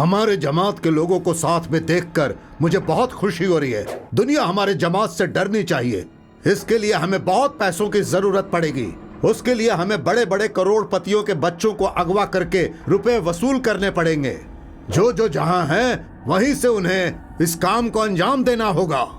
हमारे जमात के लोगों को साथ में देखकर मुझे बहुत खुशी हो रही है। दुनिया हमारे जमात से डरनी चाहिए। इसके लिए हमें बहुत पैसों की जरूरत पड़ेगी। उसके लिए हमें बड़े बड़े करोड़पतियों के बच्चों को अगवा करके रुपए वसूल करने पड़ेंगे। जो जो जहां हैं वहीं से उन्हें इस काम को अंजाम देना होगा।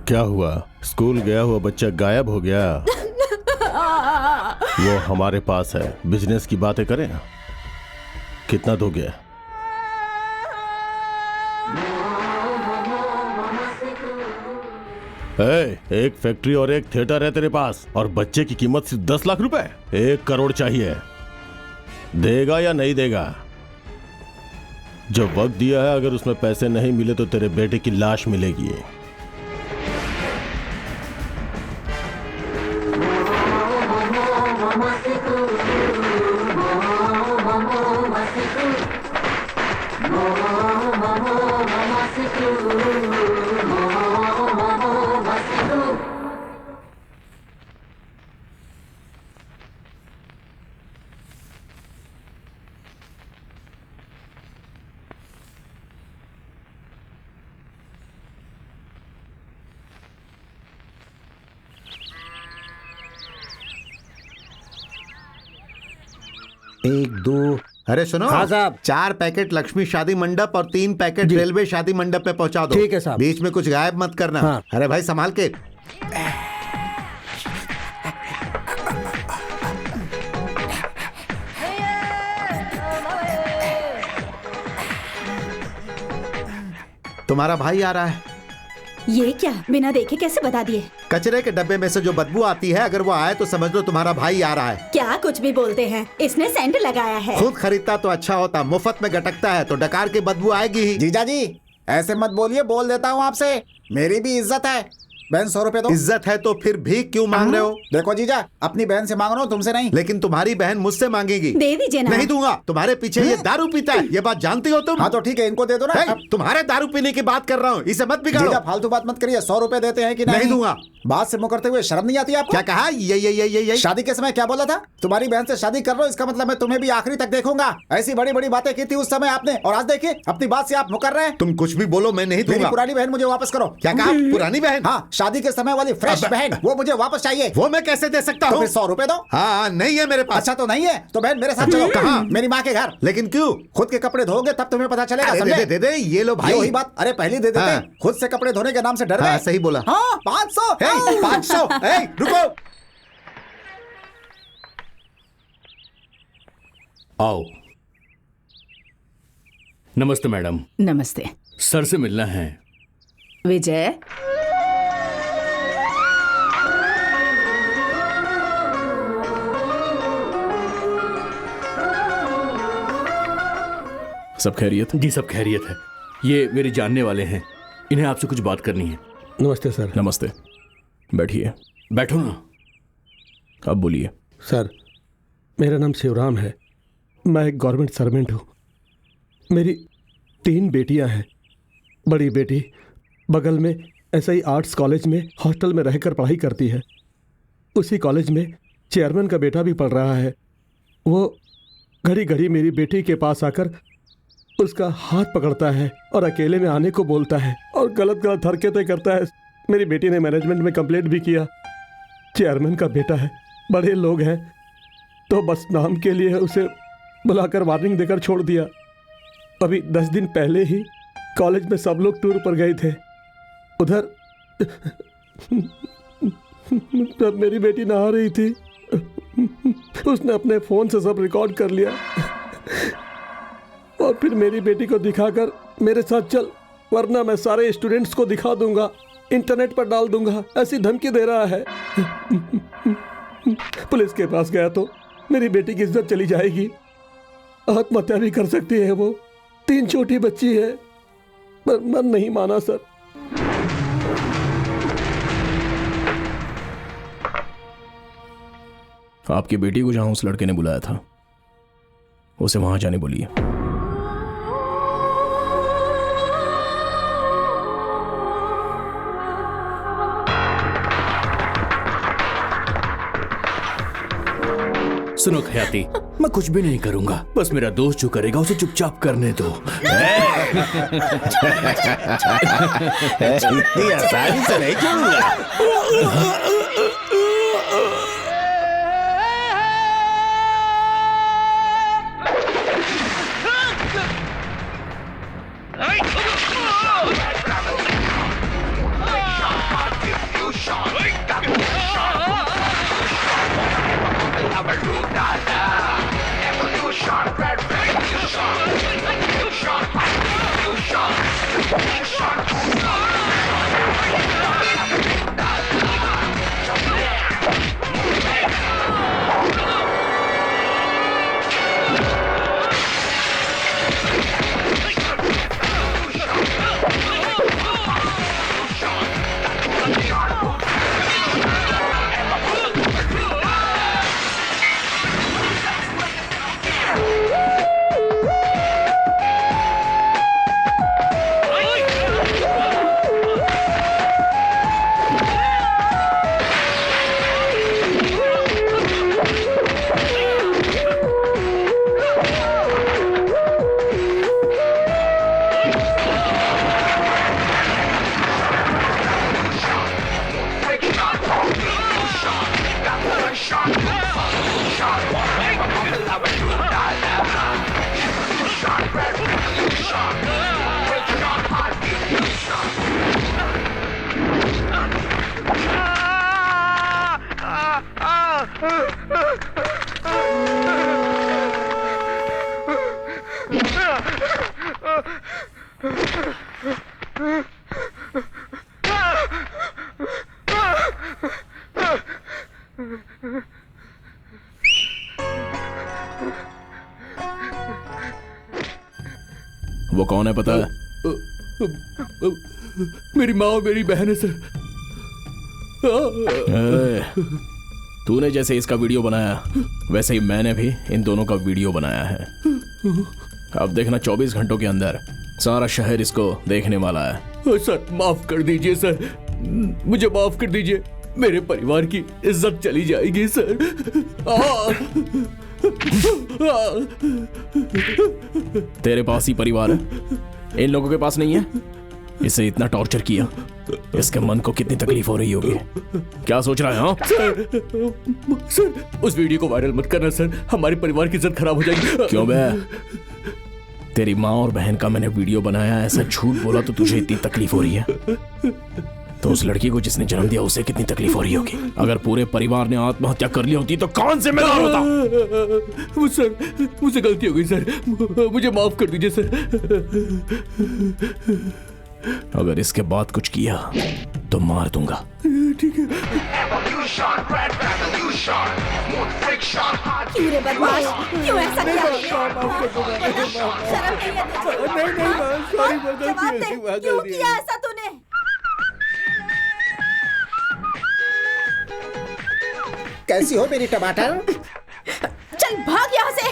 क्या हुआ? स्कूल गया हुआ बच्चा गायब हो गया। वो हमारे पास है, बिजनेस की बातें करें। कितना दोगे? एक फैक्ट्री और एक थिएटर है तेरे पास और बच्चे की कीमत सिर्फ 10 लाख रुपए। 1 करोड़ चाहिए। देगा या नहीं देगा? जो वक्त दिया है, अगर उसमें पैसे नहीं मिले तो तेरे बेटे की लाश मिलेगी। एक दो। अरे सुनो। हाँ साहब। 4 पैकेट लक्ष्मी शादी मंडप और 3 पैकेट रेलवे शादी मंडप पे पहुंचा दो। ठीक है साहब। बीच में कुछ गायब मत करना। हाँ। अरे भाई संभाल के। तुम्हारा भाई आ रहा है। ये क्या, बिना देखे कैसे बता दिए? कचरे के डब्बे में से जो बदबू आती है, अगर वो आए तो समझ लो तुम्हारा भाई आ रहा है। क्या कुछ भी बोलते हैं, इसने सेंट लगाया है। खुद खरीदता तो अच्छा होता, मुफ्त में गटकता है तो डकार के बदबू आएगी ही। जीजा जी ऐसे मत बोलिए, बोल देता हूँ आपसे, मेरी भी इज्जत है। बहन 100 रुपए दो। इज्जत है तो फिर भी क्यों मांग रहे हो? देखो जीजा, अपनी बहन से मांग रहा हूँ, तुमसे नहीं। लेकिन तुम्हारी बहन मुझसे मांगेगी। दे दीजिए ना। नहीं दूंगा। तुम्हारे पीछे ये दारू पीता है, ये बात जानती हो तुम? हाँ तो ठीक है, इनको दे दो ना। तुम्हारे दारू पीने की बात कर रहा हूँ, इसे मत बिगाड़ो। जीजा फालतू बात मत करिए। 100 रुपए देते हैं कि नहीं? नहीं दूंगा। बात से मुकरते हुए शर्म नहीं आती आपको? क्या कहा? ये शादी के समय क्या बोला था? तुम्हारी बहन से शादी कर रहा हूं, इसका मतलब मैं तुम्हें भी आखिरी तक देखूंगा। ऐसी बड़ी बड़ी बातें की थी उस समय आपने, और आज देखिए अपनी बात से आप मुकर रहे हैं। तुम कुछ भी बोलो, मैं नहीं दूंगा। मेरी पुरानी बहन मुझे वापस करो। क्या कहा? पुरानी बहन? हाँ, शादी के समय वाली फ्रेश बहन, वो मुझे वापस चाहिए। वो मैं कैसे दे सकता तो हूँ? फिर 100 रुपए दो। हाँ, नहीं है मेरे पास। अच्छा तो नहीं है तो बहन मेरे साथ चलो। कहाँ? मेरी माँ के घर। लेकिन क्यों? खुद के कपड़े धोगे तब तुम्हें पता चलेगा। समझे? दे ये लो भाई। वही बात, अरे पहले दे देते। खुद से कपड़े धोने के नाम से डर गए। सही बोला। हाँ 500। 500। रुको, आओ। नमस्ते मैडम। नमस्ते। सर से मिलना है। विजय, सब खैरियत? जी सब खैरियत है। ये मेरे जानने वाले हैं, इन्हें आपसे कुछ बात करनी है। नमस्ते सर। नमस्ते, बैठिए। बैठो ना। अब बोलिए। सर, मेरा नाम शिवराम है, मैं एक गवर्नमेंट सर्वेंट हूँ। मेरी 3 बेटियाँ हैं। बड़ी बेटी बगल में SI आर्ट्स कॉलेज में हॉस्टल में रहकर पढ़ाई करती है। उसी कॉलेज में चेयरमैन का बेटा भी पढ़ रहा है। वो घड़ी घड़ी मेरी बेटी के पास आकर उसका हाथ पकड़ता है और अकेले में आने को बोलता है और गलत गलत हरकतें करता है। मेरी बेटी ने मैनेजमेंट में कंप्लेंट भी किया। चेयरमैन का बेटा है, बड़े लोग हैं, तो बस नाम के लिए उसे बुलाकर वार्निंग देकर छोड़ दिया। अभी 10 दिन पहले ही कॉलेज में सब लोग टूर पर गए थे। उधर जब मेरी बेटी नहा रही थी, उसने अपने फोन से सब रिकॉर्ड कर लिया और फिर मेरी बेटी को दिखाकर मेरे साथ चल, वरना मैं सारे स्टूडेंट्स को दिखा दूंगा, इंटरनेट पर डाल दूंगा, ऐसी धमकी दे रहा है। पुलिस के पास गया तो मेरी बेटी की इज्जत चली जाएगी, आत्महत्या भी कर सकती है। वो 3 छोटी बच्ची है, पर मन नहीं माना सर। आपकी बेटी को जहां उस लड़के ने बुलाया था, उसे वहां जाने बोलिए। सुनो खयाती, मैं कुछ भी नहीं करूंगा, बस मेरा दोस्त जो करेगा उसे चुपचाप करने दो। इतनी आसानी से नहीं छोड़ूंगा। वो कौन है पता है? मेरी माँ और मेरी बहन है सर। तूने जैसे इसका वीडियो बनाया, वैसे ही मैंने भी इन दोनों का वीडियो बनाया है। अब देखना 24 घंटों के अंदर सारा शहर इसको देखने वाला है। सर माफ कर दीजिए सर, मुझे माफ कर दीजिए, मेरे परिवार की इज्जत चली जाएगी सर। तेरे पास ही परिवार है, इन लोगों के पास नहीं है। इसे इतना टॉर्चर किया, इसके मन को कितनी तकलीफ हो रही होगी। क्या सोच रहा है? हाँ सर उस वीडियो को वायरल मत करना सर, हमारे परिवार की इज्जत खराब हो जाएगी। क्यों बे? तेरी माँ और बहन का मैंने वीडियो बनाया, ऐसा झूठ बोला तो तुझे इतनी तकलीफ हो रही है, तो उस लड़की को जिसने जन्म दिया उसे कितनी तकलीफ हो रही होगी। अगर पूरे परिवार ने आत्महत्या कर ली होती तो कौन जिम्मेदार होता? सर मुझसे गलती हो गई सर, मुझे माफ कर दीजिए सर। अगर इसके बाद कुछ किया तो मार दूंगा। ठीक है। क्यों रे बदमाश, क्यों ऐसा किया? शर्म नहीं है तुझे? जवाब दे, क्यों किया ऐसा तूने? कैसी हो मेरी टमाटर? चल भाग यहाँ से।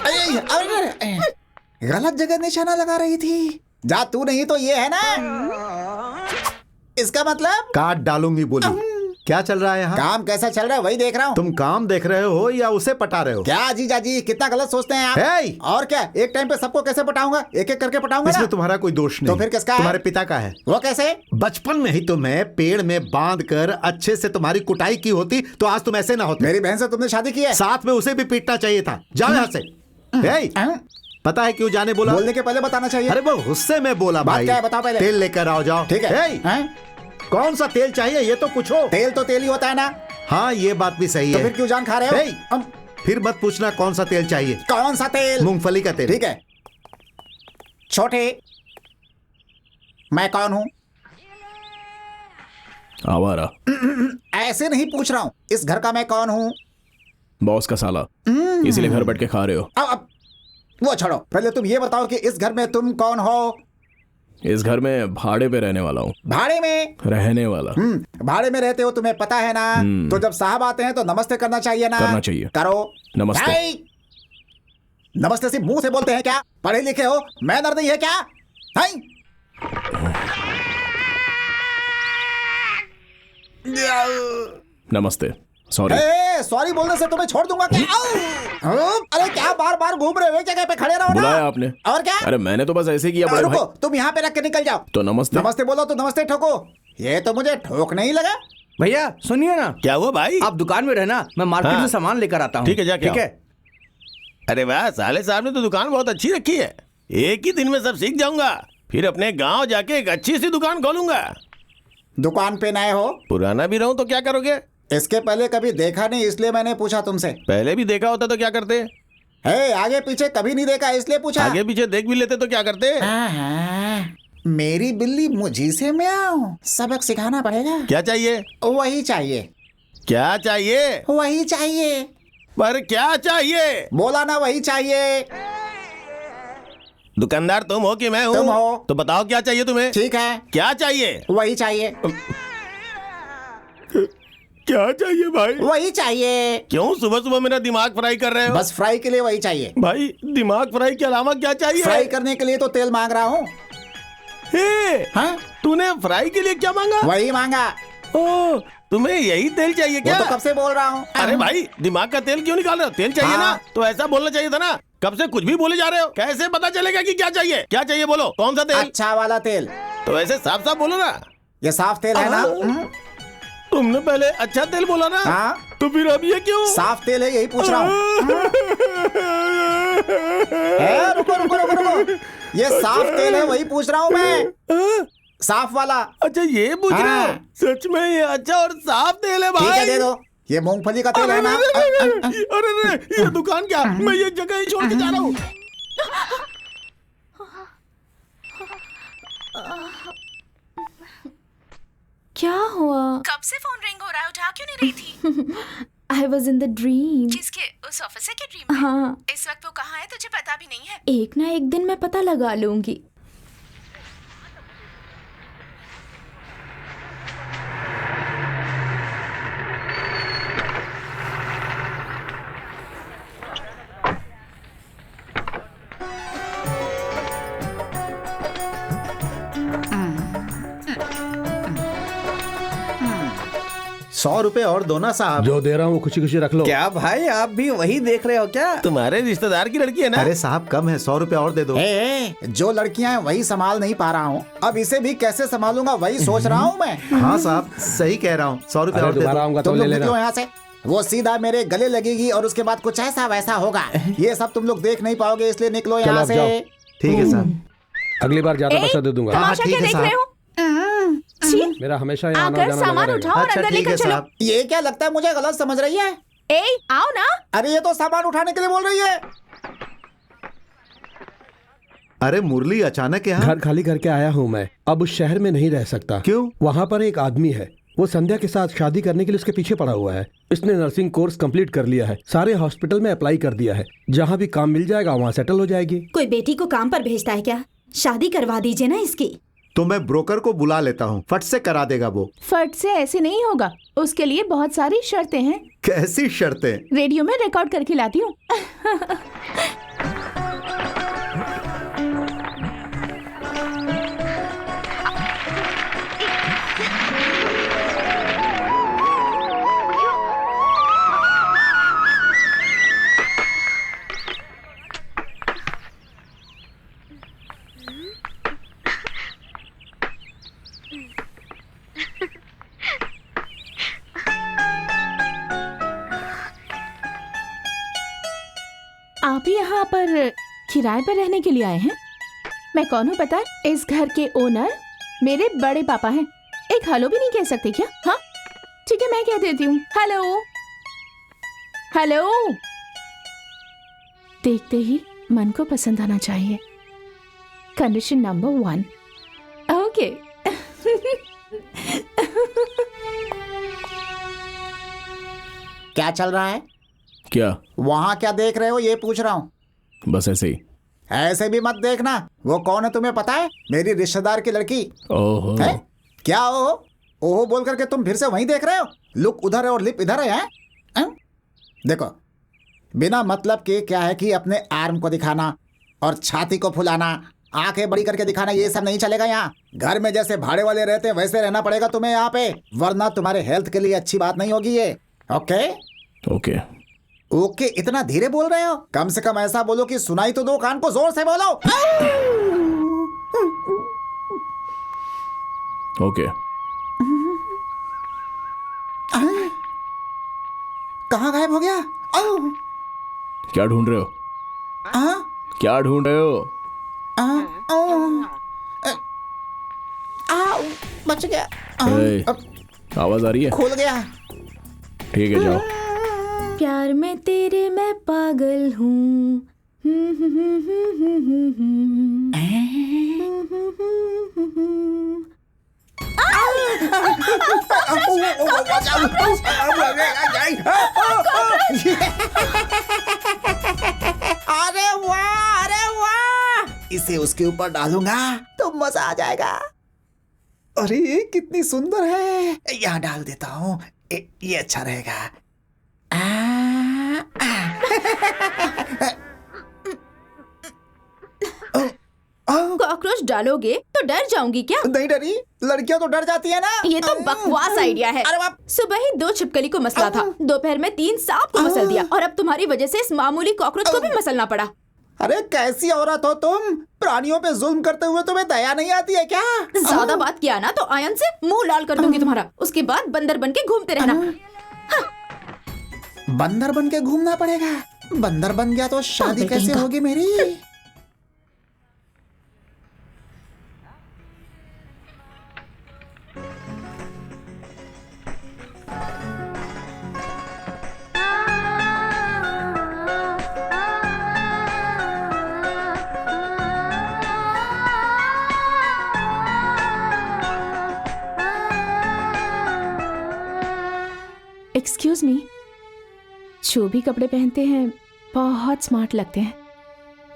गलत जगह निशाना लगा रही थी। जा तू नहीं तो ये है ना, इसका मतलब काट डालूंगी बोली। क्या चल रहा है यहाँ? काम कैसा चल रहा है वही देख रहा हूँ। तुम काम देख रहे हो या उसे पटा रहे हो? क्या जीजा जी, कितना गलत सोचते हैं आप। Hey! और क्या, एक टाइम पे सबको कैसे पटाऊंगा? एक एक करके पटाऊंगा ना? इसमें तुम्हारा कोई दोष नहीं। तो फिर किसका है? तुम्हारे पिता का है। वो कैसे? बचपन में ही तुम्हें पेड़ में बांध कर अच्छे से तुम्हारी कुटाई की होती तो आज तुम ऐसे ना होते। मेरी बहन से तुमने शादी की है? साथ में उसे भी पीटना चाहिए था। जाओ यहाँ से। Hey! पता है क्यों जाने बोला? बोलने के पहले बताना चाहिए। अरे वो गुस्से में बोला बात भाई। क्या है बताओ पहले। तेल लेकर आओ, जाओ। ठीक है। Hey! कौन सा तेल चाहिए ये तो पूछो। तेल तो तेल ही होता है ना। हाँ ये बात भी सही तो है। फिर क्यों जान खा रहे हो? Hey! फिर मत पूछना कौन सा तेल चाहिए। कौन सा तेल? मूंगफली का तेल। ठीक है। छोटे, मैं कौन हूँ? आवारा। ऐसे नहीं पूछ रहा हूँ, इस घर का मैं कौन हूँ? बॉस का साला, इसीलिए घर बैठ के खा रहे हो। अब वो छोड़ो, पहले तुम ये बताओ कि इस घर में तुम कौन हो? इस घर में भाड़े पे रहने वाला हूँ। भाड़े में रहने वाला। भाड़े में रहते हो, तुम्हें पता है ना। तो जब साहब आते हैं तो नमस्ते करना चाहिए ना? करना चाहिए। करो। नमस्ते। भाई, नमस्ते सिर्फ मुंह से बोलते हैं क्या? पढ़े लिखे हो, मैनर नहीं है क्या? हाय? नमस्ते। सॉरी। सॉरी बोलने से तुम्हें छोड़ दूंगा क्या? अरे क्या बार बार घूम रहे हो, एक जगह पे खड़े रहो ना। बुलाया आपने? और क्या? अरे मैंने तो बस ऐसे किया बड़े रुको, भाई। तुम यहाँ पे रख के निकल जाओ। तो नमस्ते। नमस्ते बोलो तो नमस्ते ठोको। ये तो मुझे ठोक नहीं लगा। भैया सुनिए ना, क्या हुआ भाई? आप दुकान में रहना, मैं मार्केट हाँ। से सामान लेकर आता हूँ। ठीक है, जाके ठीक आओ। है। अरे वाह, साले साहब ने तो दुकान बहुत अच्छी रखी है। एक ही दिन में सब सीख जाऊंगा, फिर अपने गांव जाके एक अच्छी सी दुकान खोलूंगा। दुकान पे नए हो? पुराना भी रहूं तो क्या करोगे? इसके पहले कभी देखा नहीं इसलिए मैंने पूछा तुमसे। पहले भी देखा होता तो क्या करते? आगे पीछे कभी नहीं देखा इसलिए पूछा। आगे पीछे देख भी लेते तो क्या करते? मेरी बिल्ली मुझी से म्याऊं। सबक सिखाना पड़ेगा। क्या चाहिए? वही चाहिए। क्या चाहिए? वही चाहिए। पर क्या चाहिए? बोला ना, वही चाहिए। दुकानदार तुम हो कि मैं हूँ? तुम हो। तो बताओ क्या चाहिए तुम्हें? ठीक है, क्या चाहिए? वही चाहिए। क्या चाहिए भाई? वही चाहिए। क्यों सुबह सुबह मेरा दिमाग फ्राई कर रहे हो? बस फ्राई के लिए वही चाहिए। भाई दिमाग फ्राई के अलावा क्या चाहिए? फ्राई करने के लिए तो तेल मांग रहा हूँ। हाँ? तूने फ्राई के लिए क्या मांगा? वही मांगा। ओ, तुम्हें यही तेल चाहिए वो क्या? तो कब से बोल रहा हूँ। अरे भाई, दिमाग का तेल क्यों निकाल रहे हो? तेल चाहिए हाँ। ना, तो ऐसा बोलना चाहिए था ना। कब से कुछ भी बोले जा रहे हो? कैसे पता चलेगा कि क्या चाहिए? क्या चाहिए बोलो, कौन सा तेल? अच्छा वाला तेल। तो ऐसे साफ साफ बोलो ना। ये साफ तेल है ना? तुमने पहले अच्छा तेल बोला ना। हाँ। तो फिर अब ये क्यों? साफ तेल है, यही पूछ रहा हूँ। रुको रुको रुको रुको, ये साफ तेल है, वही पूछ रहा हूँ मैं। साफ वाला। अच्छा ये पूछ रहे हो? हाँ। सच में ये अच्छा और साफ तेल है भाई? ठीक है, दे दो। ये मूंगफली का तेल है ना? अरे ये दुकान क्या, मैं ये जगह ही छोड़ के जा रहा हूँ। क्या हुआ? कब से फोन रिंग हो रहा है, उठा क्यों नहीं रही थी? I was in the dream. किसके? उस ऑफिसर के ड्रीम में? हाँ, इस वक्त वो कहाँ है तुझे पता भी नहीं है? एक ना एक दिन मैं पता लगा लूंगी। ₹100 और दो ना साहब। जो दे रहा हूँ वो खुशी खुशी रख लो। क्या भाई, आप भी वही देख रहे हो क्या? तुम्हारे रिश्तेदार की लड़की है ना? अरे साहब कम है, ₹100 और दे दो। जो लड़कियां हैं वही संभाल नहीं पा रहा हूँ, अब इसे भी कैसे संभालूंगा वही सोच रहा हूँ मैं। हाँ साहब सही कह रहा हूँ, ₹100 अरे और दे दोबारा दो। आऊंगा तो तुम ले लोग लेना। निकलो यहाँ से। वो सीधा मेरे गले लगेगी और उसके बाद कुछ ऐसा वैसा होगा। ये सब तुम लोग देख नहीं पाओगे, इसलिए निकलो चलो यहाँ अब जाओ। से। ठीक है साहब। अगली बार ज्यादा पैसा दे दूंगा। हाँ, तमाशा ठीक क्या है देख रहे साहब। हो? छी, मेरा हमेशा यहाँ आना आकर जाना लगा सामान रहेगा। उठाओ और अच्छा अंदर ठीक लेकर है चलो। साहब। ये क्या लगता है मुझे गलत समझ रही है? ए, आओ ना। अरे ये तो सामान उठाने के लिए बोल रही है। अरे मुरली अचानक यहाँ? घर खाली करके आया हूँ मैं, अब उस शहर में नहीं रह सकता। क्यों? वहाँ पर एक आदमी है, वो संध्या के साथ शादी करने के लिए उसके पीछे पड़ा हुआ है। इसने नर्सिंग कोर्स कंप्लीट कर लिया है, सारे हॉस्पिटल में अप्लाई कर दिया है, जहाँ भी काम मिल जाएगा वहाँ सेटल हो जाएगी। कोई बेटी को काम पर भेजता है क्या? शादी करवा दीजिए ना इसकी। तो मैं ब्रोकर को बुला लेता हूँ, फट से करा देगा वो। फट से ऐसे नहीं होगा, उसके लिए बहुत सारी शर्तें हैं। कैसी शर्तें? रेडियो में रिकॉर्ड करके लाती हूँ। आप ही यहाँ पर किराए पर रहने के लिए आए हैं? मैं कौन हूँ पता है? इस घर के ओनर मेरे बड़े पापा हैं। एक हेलो भी नहीं कह सकते क्या? हाँ ठीक है, मैं कह देती हूँ हेलो। हेलो। देखते ही मन को पसंद आना चाहिए। Condition number 1। ओके। क्या चल रहा है? क्या? वहाँ क्या देख रहे हो ये पूछ रहा हूँ। बस ऐसे ही। ऐसे भी मत देखना। वो कौन है तुम्हें पता है? मेरी रिश्तेदार की लड़की। ओहो। है? क्या ओहो ओहो बोल करके तुम फिर से वहीं देख रहे हो? लुक उधर है और लिप इधर है, हैं? देखो, बिना मतलब के क्या है कि अपने आर्म को दिखाना और छाती को फुलाना, आंखें बड़ी करके दिखाना, ये सब नहीं चलेगा यहाँ। घर में जैसे भाड़े वाले रहते हैं वैसे रहना पड़ेगा तुम्हें यहाँ पे, वरना तुम्हारे हेल्थ के लिए अच्छी बात नहीं होगी ये। Okay okay okay. इतना धीरे बोल रहे हो? कम से कम ऐसा बोलो कि सुनाई तो दो, कान को जोर से बोलो। ओके। कहाँ गायब हो गया? क्या ढूंढ रहे हो? क्या ढूंढ रहे हो? बच गया। ए, आवाज आ रही है? खुल गया। ठीक है, जाओ। प्यार में तेरे मैं पागल हूँ। अरे वाह, अरे वाह! इसे उसके ऊपर डालूंगा तो मजा आ जाएगा। अरे कितनी सुंदर है। यहाँ डाल देता हूँ, ये अच्छा रहेगा। कॉकरोच डालोगे तो डर जाऊंगी क्या? नहीं डरी, लड़कियां तो डर जाती है ना। ये तो बकवास आइडिया है। अरे बाप! सुबह ही 2 छिपकली को मसला था, दोपहर में 3 सांप को मसल दिया, और अब तुम्हारी वजह से इस मामूली कॉकरोच को भी मसलना पड़ा। अरे कैसी औरत हो तुम? प्राणियों पे जुल्म करते हुए तुम्हें दया नहीं आती है क्या? ज्यादा बात किया ना तो आयन से मुंह लाल कर दूंगी तुम्हारा। उसके बाद बंदर बन के घूमते रहना। बंदर बन के घूमना पड़ेगा? बंदर बन गया तो शादी कैसे होगी मेरी? एक्सक्यूज मी, जो भी कपड़े पहनते हैं बहुत स्मार्ट लगते हैं।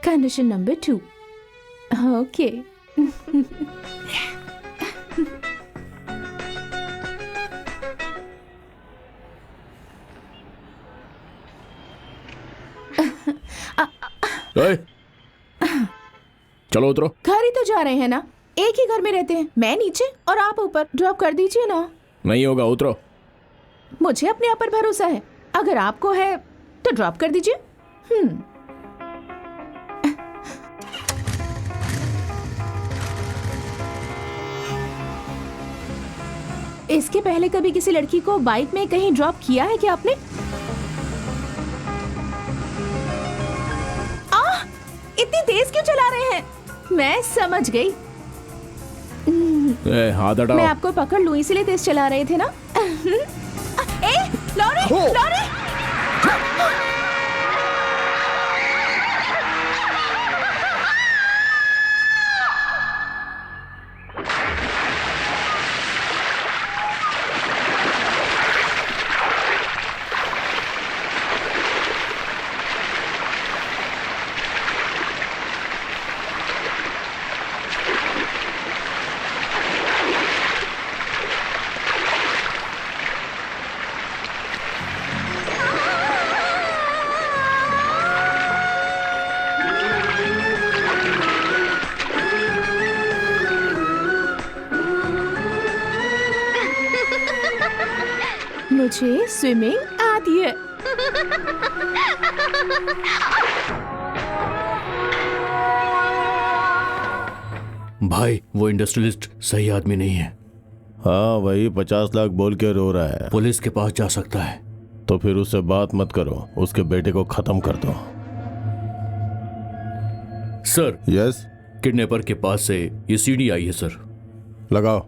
Condition number 2। ओके। चलो उतरो। घर ही तो जा रहे हैं ना, एक ही घर में रहते हैं। मैं नीचे और आप ऊपर। ड्रॉप कर दीजिए ना। नहीं होगा, उतरो। मुझे अपने आप पर भरोसा है, अगर आपको है तो ड्रॉप कर दीजिए। इसके पहले कभी किसी लड़की को बाइक में कहीं ड्रॉप किया है क्या आपने? इतनी तेज क्यों चला रहे हैं? मैं समझ गई। हाथ हटाओ। मैं आपको पकड़ लूं इसलिए तेज चला रहे थे ना। Lorry, lorry! मुझे स्विमिंग आती है। भाई वो इंडस्ट्रियलिस्ट सही आदमी नहीं है। हाँ वही 50 लाख बोल के रो रहा है। पुलिस के पास जा सकता है। तो फिर उससे बात मत करो, उसके बेटे को खत्म कर दो। सर यस, किडनैपर के पास से ये सीडी आई है सर। लगाओ।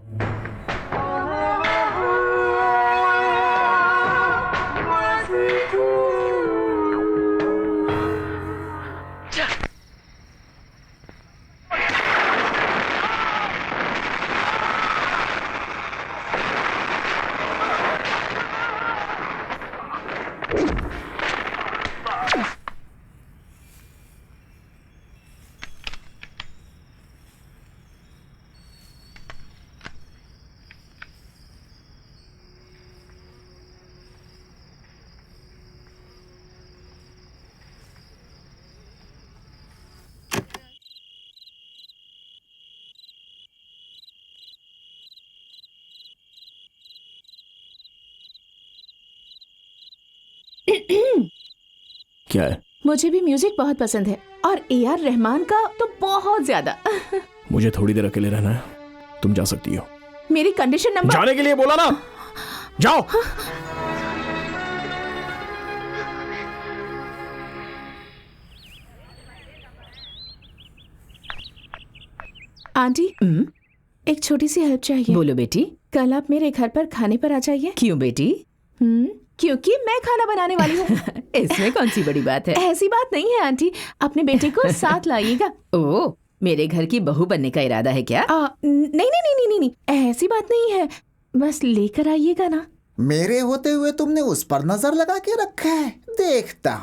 क्या है? मुझे भी म्यूजिक बहुत पसंद है और AR रहमान का तो बहुत ज्यादा। मुझे थोड़ी देर अकेले रहना है, तुम जा सकती हो। मेरी कंडीशन नंबर। जाने के लिए बोला ना, जाओ। आंटी एक छोटी सी हेल्प चाहिए। बोलो बेटी। कल आप मेरे घर पर खाने पर आ जाइए। क्यों बेटी? क्योंकि मैं खाना बनाने वाली हूँ। इसमें कौन सी बड़ी बात है? ऐसी बात नहीं है आंटी, अपने बेटे को साथ लाइएगा। ओह, मेरे घर की बहू बनने का इरादा है क्या? नहीं नहीं नहीं नहीं नहीं, ऐसी बात नहीं है, बस लेकर आइएगा ना। मेरे होते हुए तुमने उस पर नजर लगा के रखा है। देखता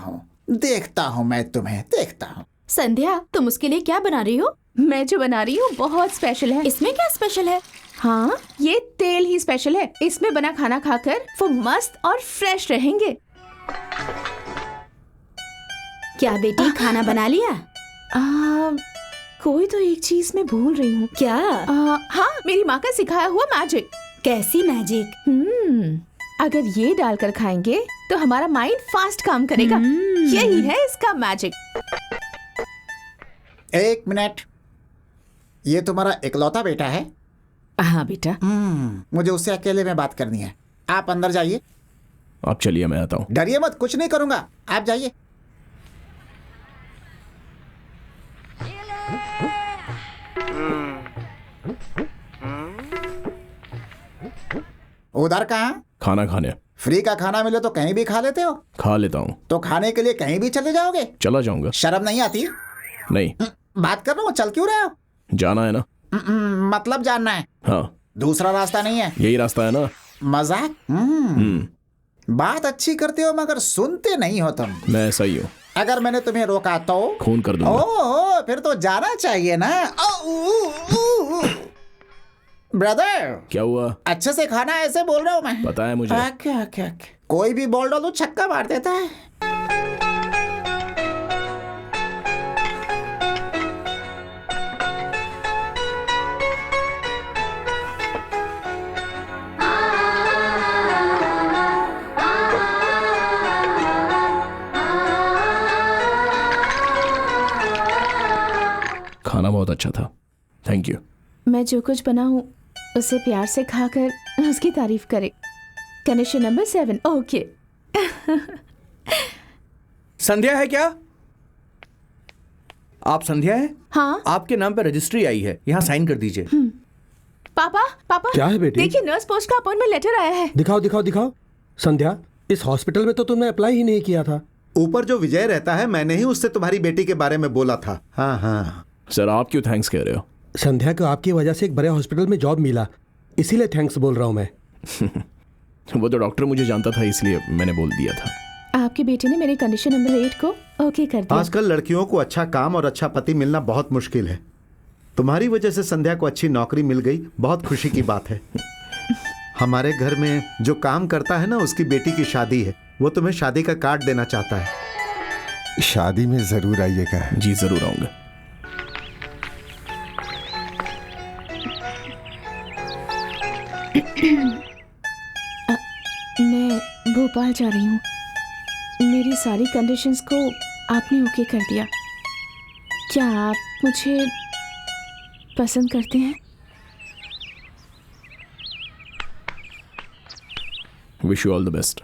हूँ मैं तुम्हें, देखता हूँ। संध्या, तुम उसके लिए क्या बना रही हो? मैं जो बना रही हूँ बहुत स्पेशल है। इसमें क्या स्पेशल है? हाँ, ये तेल ही स्पेशल है। इसमें बना खाना खाकर वो मस्त और फ्रेश रहेंगे। क्या बेटी, खाना बना लिया? कोई तो एक चीज मैं भूल रही हूँ। क्या? हाँ, मेरी माँ का सिखाया हुआ मैजिक। कैसी मैजिक? अगर ये डालकर खाएंगे तो हमारा माइंड फास्ट काम करेगा। यही है इसका मैजिक। एक मिनट, ये तुम्हारा इकलौता बेटा है? हाँ बेटा। मुझे उससे अकेले में बात करनी है। आप अंदर जाइए। आप चलिए, मैं आता हूँ। डरिए मत, कुछ नहीं करूंगा, आप जाइए। उधर कहाँ? खाना खाने। फ्री का खाना मिले तो कहीं भी खा लेते हो? खा लेता हूँ। तो खाने के लिए कहीं भी चले जाओगे? चला जाऊंगा। शर्म नहीं आती? नहीं। बात कर रहा हूँ, चल क्यों रहे हो? जाना है ना। मतलब जानना है? हाँ। दूसरा रास्ता नहीं है? यही रास्ता है ना। मजाक? बात अच्छी करते हो मगर सुनते नहीं हो तुम। मैं ऐसा ही हूँ। अगर मैंने तुम्हें रोका तो खून कर दूंगा। ओह, फिर तो जाना चाहिए ना। ब्रदर, क्या हुआ? अच्छे से खाना, ऐसे बोल रहा हूँ मैं। पता है मुझे। क्या कोई भी बॉल डालो छक्का मार देता है। खाना बहुत अच्छा था, थैंक यू। मैं जो कुछ बना हूँ उसे प्यार से खाकर उसकी तारीफ करे। Condition number 7। ओके। संध्या है क्या? आप संध्या है? हाँ। आपके नाम पे रजिस्ट्री आई है, यहाँ साइन कर दीजिए। पापा क्या है बेटी? देखिए, नर्स पोस्ट का अपॉइंटमेंट लेटर आया है। दिखाओ। संध्या, इस हॉस्पिटल में तो तुमने अप्लाई ही नहीं किया था। ऊपर जो विजय रहता है, मैंने ही उससे तुम्हारी बेटी के बारे में बोला था। हाँ। सर, आप क्यों थैंक्स कह रहे हो? संध्या को आपकी वजह से एक बड़े हॉस्पिटल में जॉब मिला, इसीलिए थैंक्स बोल रहा हूँ मैं। वो तो डॉक्टर मुझे जानता था, इसलिए मैंने बोल दिया था। आपके बेटे ने मेरे कंडीशन नंबर 8 को ओके कर दिया। आजकल लड़कियों को अच्छा काम और अच्छा पति मिलना बहुत मुश्किल है। तुम्हारी वजह से संध्या को अच्छी नौकरी मिल गई, बहुत खुशी की बात है। हमारे घर में जो काम करता है ना, उसकी बेटी की शादी है। वो तुम्हें शादी का कार्ड देना चाहता है। शादी में जरूर आइएगा। जी जरूर आऊंगा। मैं भोपाल जा रही हूँ। मेरी सारी कंडीशंस को आपने ओके कर दिया। क्या आप मुझे पसंद करते हैं। Wish you all the best.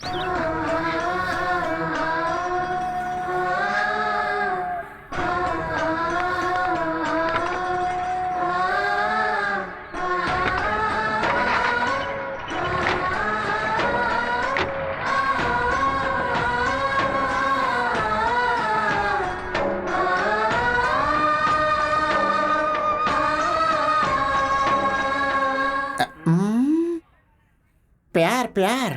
प्यार प्यार।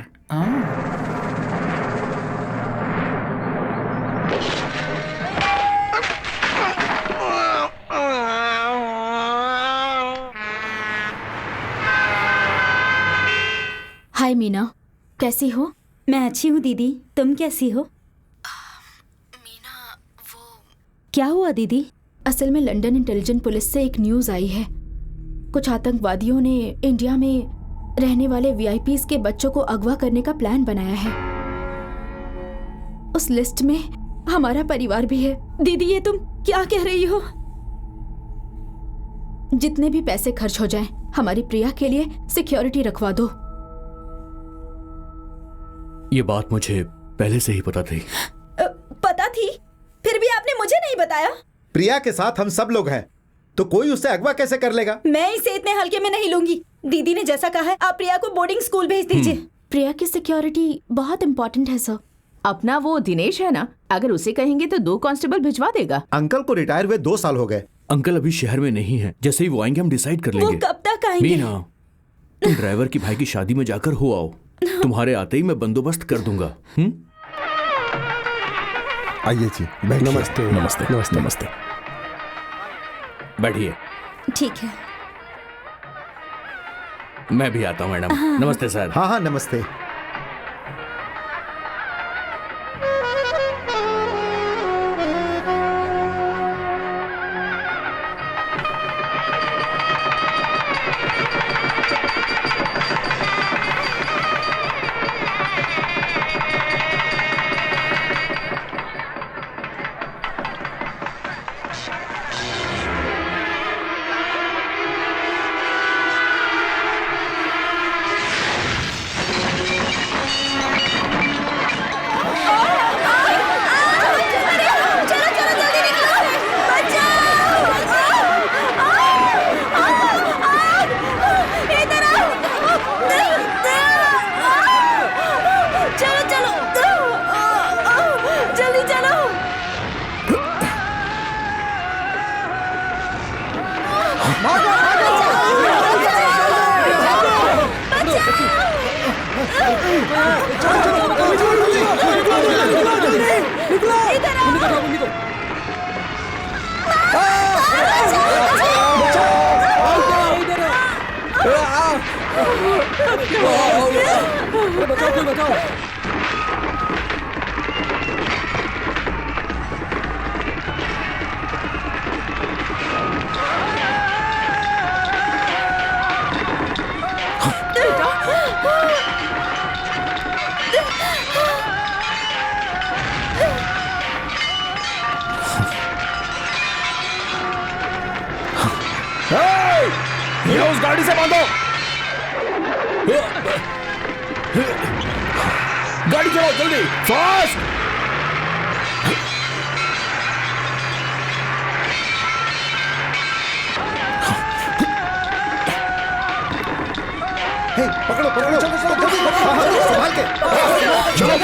हाय मीना, कैसी हो? मैं अच्छी हूँ दीदी, तुम कैसी हो? मीना वो क्या हुआ दीदी? असल में लंदन इंटेलिजेंस पुलिस से एक न्यूज़ आई है। कुछ आतंकवादियों ने इंडिया में रहने वाले वीआईपीज के बच्चों को अगवा करने का प्लान बनाया है। उस लिस्ट में हमारा परिवार भी है। दीदी ये तुम क्या कह रही हो? जितने भी पैसे खर्च हो जाएं, हमारी प्रिया के लिए सिक्योरिटी रखवा दो। ये बात मुझे पहले से ही पता थी। पता थी? फिर भी आपने मुझे नहीं बताया। प्रिया के साथ हम सब लोग हैं, तो कोई उसे अगवा कैसे कर लेगा? मैं इसे इतने हल्के में नहीं लूंगी। दीदी ने जैसा कहा है, आप प्रिया को बोर्डिंग स्कूल भेज दीजिए। प्रिया की सिक्योरिटी बहुत इंपॉर्टेंट है सर। अपना वो दिनेश है ना, अगर उसे कहेंगे तो 2 कांस्टेबल भिजवा देगा। अंकल को रिटायर हुए 2 साल हो गए। अंकल अभी शहर में नहीं है, जैसे ही वो आएंगे हम डिसाइड कर लेंगे। वो कब तक आएंगे? मीना, तुम ड्राइवर की भाई की शादी में जाकर हो आओ। तुम्हारे आते ही मैं बंदोबस्त कर दूंगा। आइए जी, नमस्ते। नमस्ते नमस्ते नमस्ते। बैठिए। ठीक है। मैं भी आता हूँ मैडम। नमस्ते सर। हाँ हाँ नमस्ते। ये उस गाड़ी से बांधो। गाड़ी चलाओ जल्दी, फास्ट। पकड़ो पकड़ो, चलो चलो जल्दी, संभाल के। चलो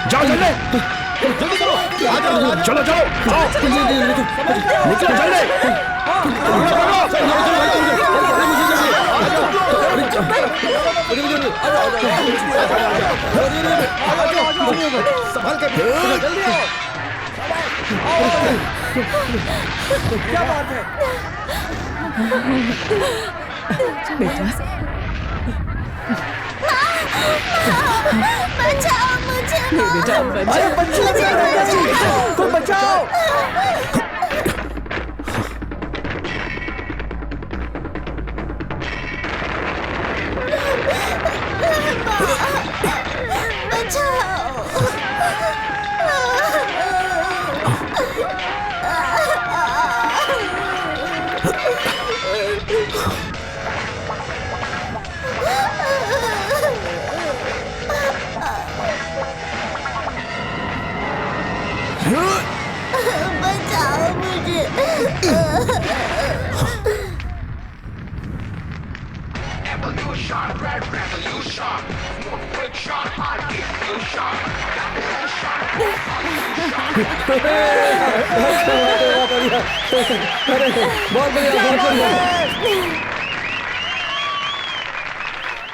जाओ जल्दी, जल्दी करो, आ जाओ, चलो चलो निकलो जल्दी। संभाल के, जल्दी आओ। क्या बात है? बचाओ मुझे। कोई बचाओ। बचाओ मुझे।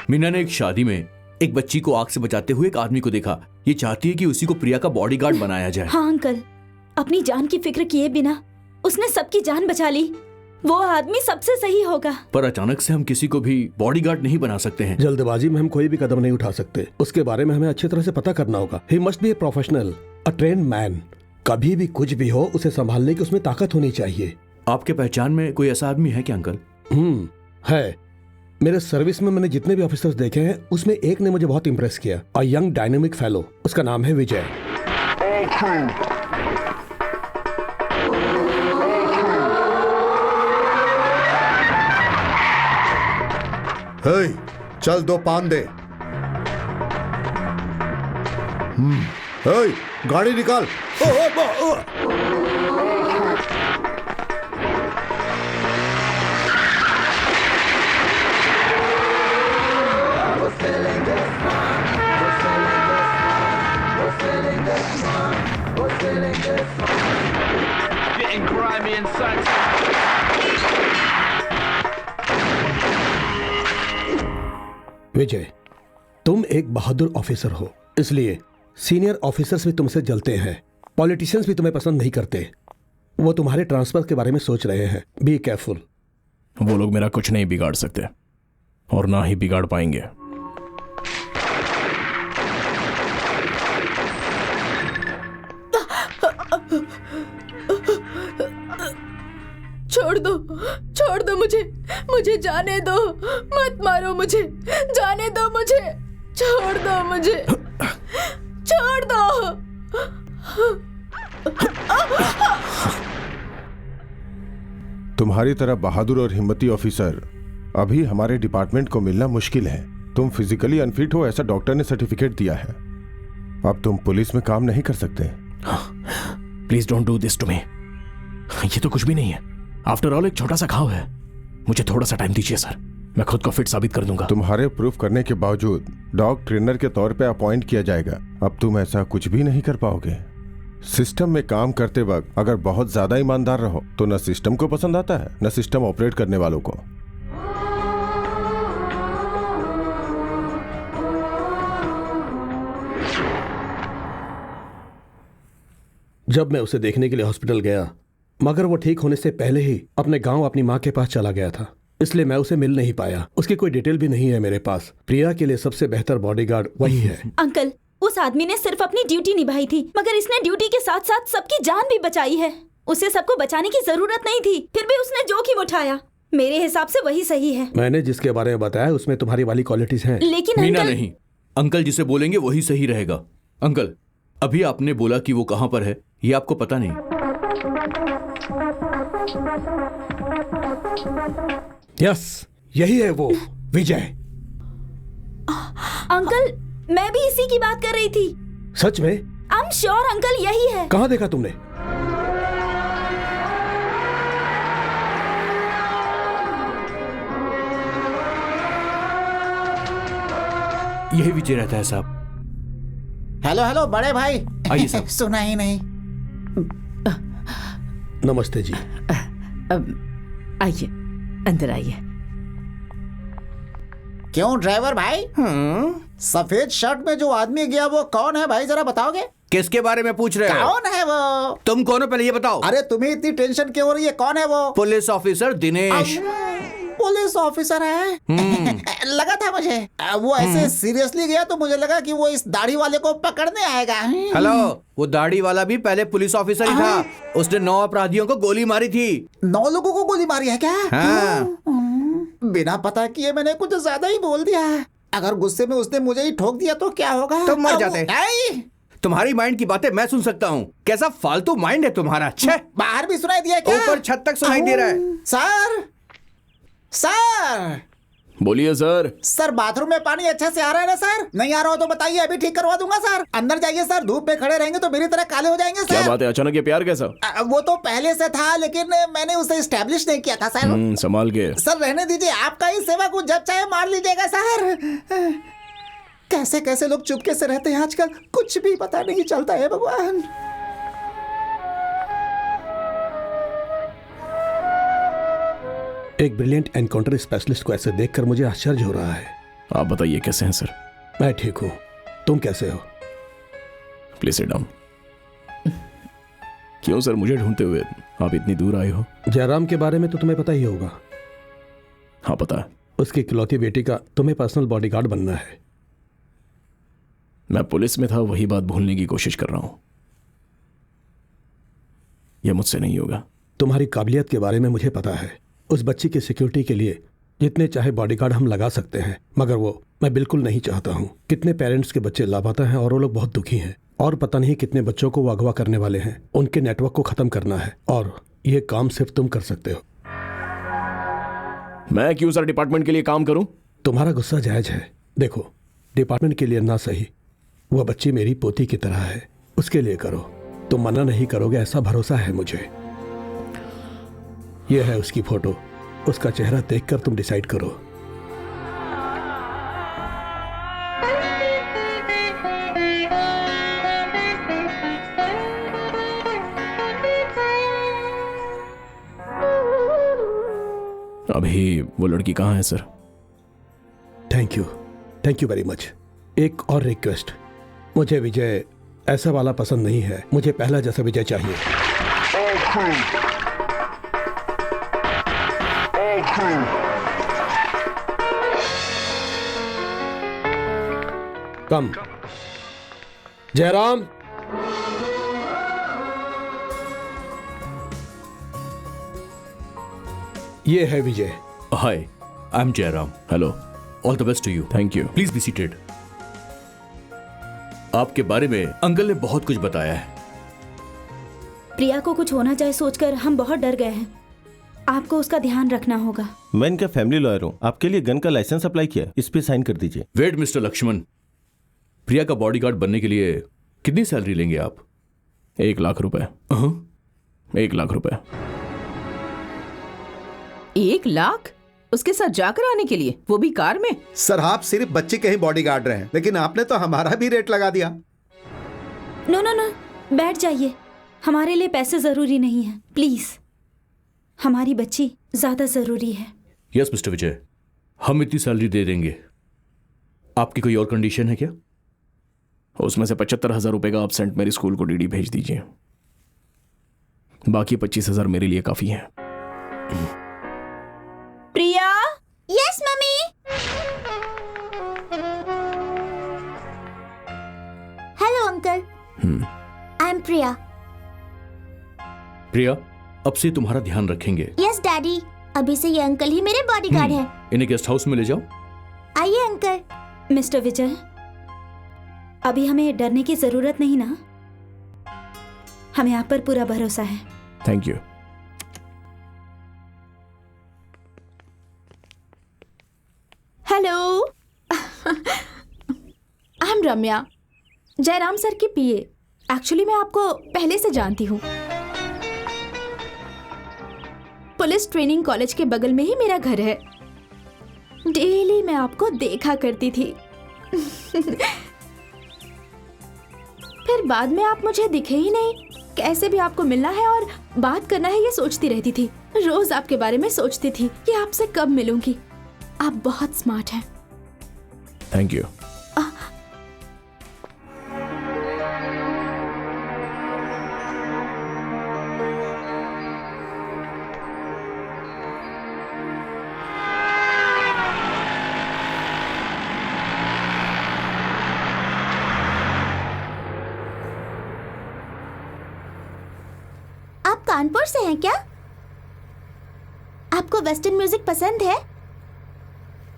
मीना ने एक शादी में एक बच्ची को आग से बचाते हुए एक आदमी को देखा। ये चाहती है कि उसी को प्रिया का बॉडीगार्ड बनाया जाए। हाँ अंकल, अपनी जान की फिक्र किए बिना उसने सबकी जान बचा ली। वो आदमी सबसे सही होगा। पर अचानक से हम किसी को भी बॉडीगार्ड नहीं बना सकते हैं। जल्दबाजी में हम कोई भी कदम नहीं उठा सकते। उसके बारे में हमें अच्छी तरह से पता करना होगा। He must be a professional, a trained man. कभी भी कुछ भी हो, उसे संभालने की उसमें ताकत होनी चाहिए। आपके पहचान में कोई ऐसा आदमी है क्या अंकल? है। मेरे सर्विस में मैंने जितने भी ऑफिसर्स देखे हैं उसमें एक ने मुझे बहुत इंप्रेस किया। A young dynamic fellow. उसका नाम है विजय। हे, चल 2 पान दे। हे, गाड़ी निकाल। विजय, तुम एक बहादुर ऑफिसर हो, इसलिए सीनियर ऑफिसर्स भी तुमसे जलते हैं। पॉलिटिशियंस भी तुम्हें पसंद नहीं करते। वो तुम्हारे ट्रांसफर के बारे में सोच रहे हैं। Be careful. वो लोग मेरा कुछ नहीं बिगाड़ सकते और ना ही बिगाड़ पाएंगे। छोड़ दो मुझे जाने दो। मत मारो मुझे, जाने दो मुझे। छोड़ दो मुझे, छोड़ दो। तुम्हारी तरह बहादुर और हिम्मती ऑफिसर अभी हमारे डिपार्टमेंट को मिलना मुश्किल है। तुम फिजिकली अनफिट हो, ऐसा डॉक्टर ने सर्टिफिकेट दिया है। अब तुम पुलिस में काम नहीं कर सकते। Please don't do this to me. ये तो कुछ भी नहीं है। आफ्टर ऑल एक छोटा सा घाव है। मुझे थोड़ा सा टाइम दीजिए सर, मैं खुद को फिट साबित कर दूंगा। तुम्हारे प्रूफ करने के बावजूद डॉग ट्रेनर के तौर पे अपॉइंट किया जाएगा। अब तुम ऐसा कुछ भी नहीं कर पाओगे। सिस्टम में काम करते वक्त अगर बहुत ज्यादा ईमानदार रहो तो न सिस्टम को पसंद आता है न सिस्टम ऑपरेट करने वालों को। जब मैं उसे देखने के लिए हॉस्पिटल गया, मगर वो ठीक होने से पहले ही अपने गांव अपनी माँ के पास चला गया था, इसलिए मैं उसे मिल नहीं पाया। उसकी कोई डिटेल भी नहीं है मेरे पास। प्रिया के लिए सबसे बेहतर बॉडीगार्ड वही है। अंकल, उस आदमी ने सिर्फ अपनी ड्यूटी निभाई थी, मगर इसने ड्यूटी के साथ साथ सबकी जान भी बचाई है। उसे सबको बचाने की जरूरत नहीं थी, फिर भी उसने जोखिम उठाया। मेरे हिसाब से वही सही है। मैंने जिसके बारे में बताया उसमें तुम्हारी वाली क्वालिटीज हैं। लेकिन मीना अंकल... नहीं, अंकल जिसे बोलेंगे वही सही रहेगा। अंकल, अभी आपने बोला कि वो कहां पर है, ये आपको पता नहीं। यस, यही है वो विजय। अंकल, मैं भी इसी की बात कर रही थी। सच में? आई एम श्योर अंकल, यही है। कहाँ देखा तुमने? यही विजय रहता है साहब। हेलो हेलो बड़े भाई। आइए साहब। सुना ही नहीं। नमस्ते जी। आइए, अंदर आइए। क्यों ड्राइवर भाई? सफेद शर्ट में जो आदमी गया वो कौन है भाई, जरा बताओगे? किसके बारे में पूछ रहे हो? कौन है वो? तुम कौन हो पहले ये बताओ। अरे तुम्हें इतनी टेंशन क्यों हो रही है? कौन है वो? Police officer Dinesh. Police officer है? लगा था मुझे। वो ऐसे सीरियसली गया तो मुझे लगा कि वो इस दाढ़ी वाले को पकड़ने आएगा। हेलो, वो दाढ़ी वाला भी पहले पुलिस ऑफिसर ही था। उसने 9 अपराधियों को गोली मारी थी। 9 लोगों को गोली मारी है क्या? हाँ। बिना पता किए मैंने कुछ ज्यादा ही बोल दिया। अगर गुस्से में उसने मुझे ही ठोक दिया तो क्या होगा? तुम मर जाते। तुम्हारी माइंड की बातें मैं सुन सकता हूँ। कैसा फालतू माइंड है तुम्हारा। छे, बाहर भी सुनाई दिया क्या? ऊपर छत तक सुनाई दे रहा है। सर सर बोलिए सर। सर बाथरूम में पानी अच्छा से आ रहा है ना सर? नहीं आ रहा हो तो बताइए, अभी ठीक करवा दूंगा सर। अंदर जाइए सर, धूप में खड़े रहेंगे तो मेरी तरह काले हो जाएंगे सर। क्या बात है, अचानक ये प्यार कैसा? वो तो पहले से था, लेकिन मैंने उसे एस्टेब्लिश नहीं किया था सर। संभाल के। सर रहने दीजिए, आपका ही सेवा को जब चाहे मार लीजिएगा सर। कैसे कैसे लोग चुपके से रहते हैं आजकल, कुछ भी पता नहीं चलता है भगवान। एक ब्रिलियंट एनकाउंटर स्पेशलिस्ट को ऐसे देखकर मुझे आश्चर्य हो रहा है। आप बताइए कैसे हैं सर? मैं ठीक हूँ, तुम कैसे हो? Please sit down. क्यों सर मुझे ढूंढते हुए आप इतनी दूर आए हो? जयराम के बारे में तो तुम्हें पता ही होगा। हाँ पता है। उसकी इकलौती बेटी का तुम्हें पर्सनल बॉडीगार्ड बनना है। मैं पुलिस में था, वही बात भूलने की कोशिश कर रहा हूं। यह मुझसे नहीं होगा। तुम्हारी काबिलियत के बारे में मुझे पता है। उस बच्ची की सिक्योरिटी के लिए जितने चाहे बॉडीगार्ड हम लगा सकते हैं, मगर वो मैं बिल्कुल नहीं चाहता हूँ। कितने पेरेंट्स के बच्चे लापता हैं और वो लोग बहुत दुखी हैं, और पता नहीं कितने बच्चों को वो अगवा करने वाले हैं। उनके नेटवर्क को खत्म करना है, और ये काम सिर्फ तुम कर सकते हो। मैं क्यों सर डिपार्टमेंट के लिए काम करूं? तुम्हारा गुस्सा जायज है। देखो, डिपार्टमेंट के लिए ना सही, वह बच्ची मेरी पोती की तरह है, उसके लिए करो। तुम मना नहीं करोगे ऐसा भरोसा है मुझे। यह है उसकी फोटो, उसका चेहरा देखकर तुम डिसाइड करो। अभी वो लड़की कहाँ है sir? Thank you very much. एक और रिक्वेस्ट, मुझे विजय ऐसा वाला पसंद नहीं है। मुझे पहला जैसा विजय चाहिए। कम। जयराम, ये है Vijay. Hi, I am Jairam. Hello. All the best to you. Thank you. Please be seated. आपके बारे में अंकल ने बहुत कुछ बताया है। प्रिया को कुछ होना चाहे सोचकर हम बहुत डर गए हैं। आपको उसका ध्यान रखना होगा। मैं इनका फैमिली लॉयर हूँ, आपके लिए गन का लाइसेंस अप्लाई किया है, इस पे साइन कर दीजिए। वेट मिस्टर लक्ष्मण, प्रिया का बॉडीगार्ड बनने के लिए कितनी सैलरी लेंगे आप? 1 लाख रुपए। 1 लाख रुपए। 1 लाख उसके साथ जाकर आने के लिए, वो भी कार में? सर आप सिर्फ बच्चे के ही बॉडीगार्ड रहे हैं, लेकिन आपने तो हमारा भी रेट लगा दिया। नो नो नो, बैठ जाइए। हमारे लिए पैसे जरूरी नहीं है, प्लीज। हमारी बच्ची ज्यादा जरूरी है। यस मिस्टर विजय, हम इतनी सैलरी दे देंगे। आपकी कोई और कंडीशन है क्या? उसमें से 75,000 रुपए का आप सेंट मेरी स्कूल को डीडी भेज दीजिए। बाकी 25,000 मेरे लिए काफी है। Priya. Yes mummy. Hello uncle, I am Priya. Priya, अब से तुम्हारा ध्यान रखेंगे। यस डैडी, अभी से ये अंकल ही मेरे बॉडीगार्ड हैं। इन्हें गेस्ट हाउस में ले जाओ। आइए अंकल। मिस्टर विजय, अभी हमें डरने की जरूरत नहीं ना? हमें आप पर पूरा भरोसा है। Thank you. Hello, I am Ramya, Jairam sir की पीए। एक्चुअली मैं आपको पहले से जानती हूँ। पुलिस ट्रेनिंग कॉलेज के बगल में ही मेरा घर है। डेली मैं आपको देखा करती थी। फिर बाद में आप मुझे दिखे ही नहीं। कैसे भी आपको मिलना है और बात करना है ये सोचती रहती थी। रोज आपके बारे में सोचती थी कि आपसे कब मिलूंगी। आप बहुत स्मार्ट हैं। Thank you. आप कानपुर से हैं क्या? आपको वेस्टर्न म्यूजिक पसंद है?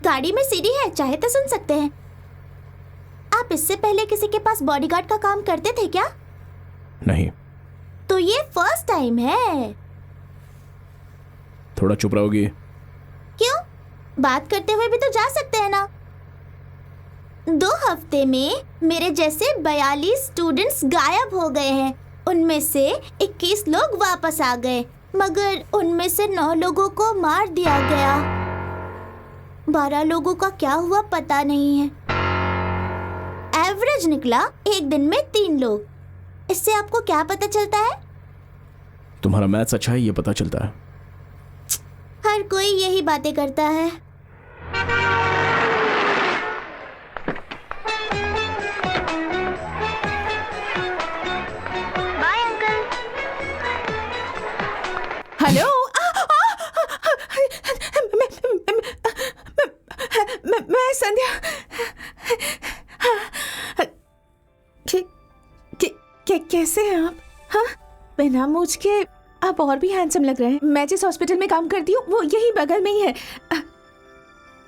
गाड़ी में सीडी है, चाहे तो सुन सकते हैं। आप आप इससे पहले किसी के पास बॉडीगार्ड का काम करते थे क्या? नहीं। तो ये फर्स्ट टाइम है। थोड़ा चुप रहोगी? क्यों? बात करते हुए भी तो जा सकते हैं ना। 2 हफ्ते में मेरे जैसे 42 स्टूडेंट्स गायब हो गए हैं। उनमें से 21 लोग वापस आ गए, मगर उनमें से 9 लोगों को मार दिया गया। 12 लोगों का क्या हुआ पता नहीं है। एवरेज निकला एक दिन में 3 लोग। इससे आपको क्या पता चलता है? तुम्हारा मैथ्स अच्छा है, ये पता चलता है। हर कोई यही बातें करता है। Bye uncle. हेलो। मैं संध्या। कैसे हैं आप? हाँ, बिना मूछ के आप और भी हैंडसम लग रहे हैं। मैं जिस हॉस्पिटल में काम करती हूँ वो यही बगल में ही है।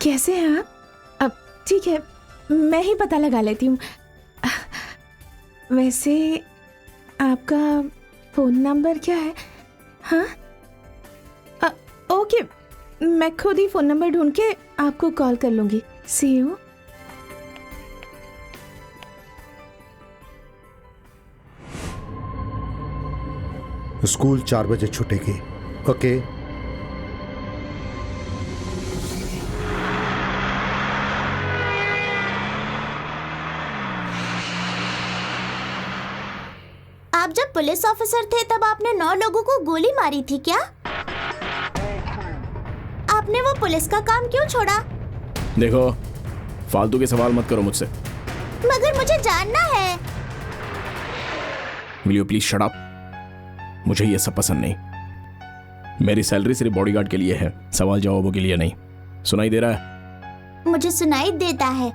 कैसे हैं आप? अब ठीक है, मैं ही पता लगा लेती हूँ। वैसे आपका फोन नंबर क्या है? हाँ, ओके, मैं खुद ही फोन नंबर ढूंढ के आपको कॉल कर लूंगी। सी यू। स्कूल 4 बजे छूटेगी। ओके। आप जब पुलिस ऑफिसर थे तब आपने 9 लोगों को गोली मारी थी क्या? आपने वो पुलिस का काम क्यों छोड़ा? देखो, फालतू के सवाल मत करो मुझसे। मगर मुझे जानना है। Will you please shut up? मुझे ये सब पसंद नहीं। मेरी सैलरी सिर्फ बॉडीगार्ड के लिए है, सवाल जवाबों के लिए नहीं। सुनाई दे रहा है? मुझे सुनाई देता है।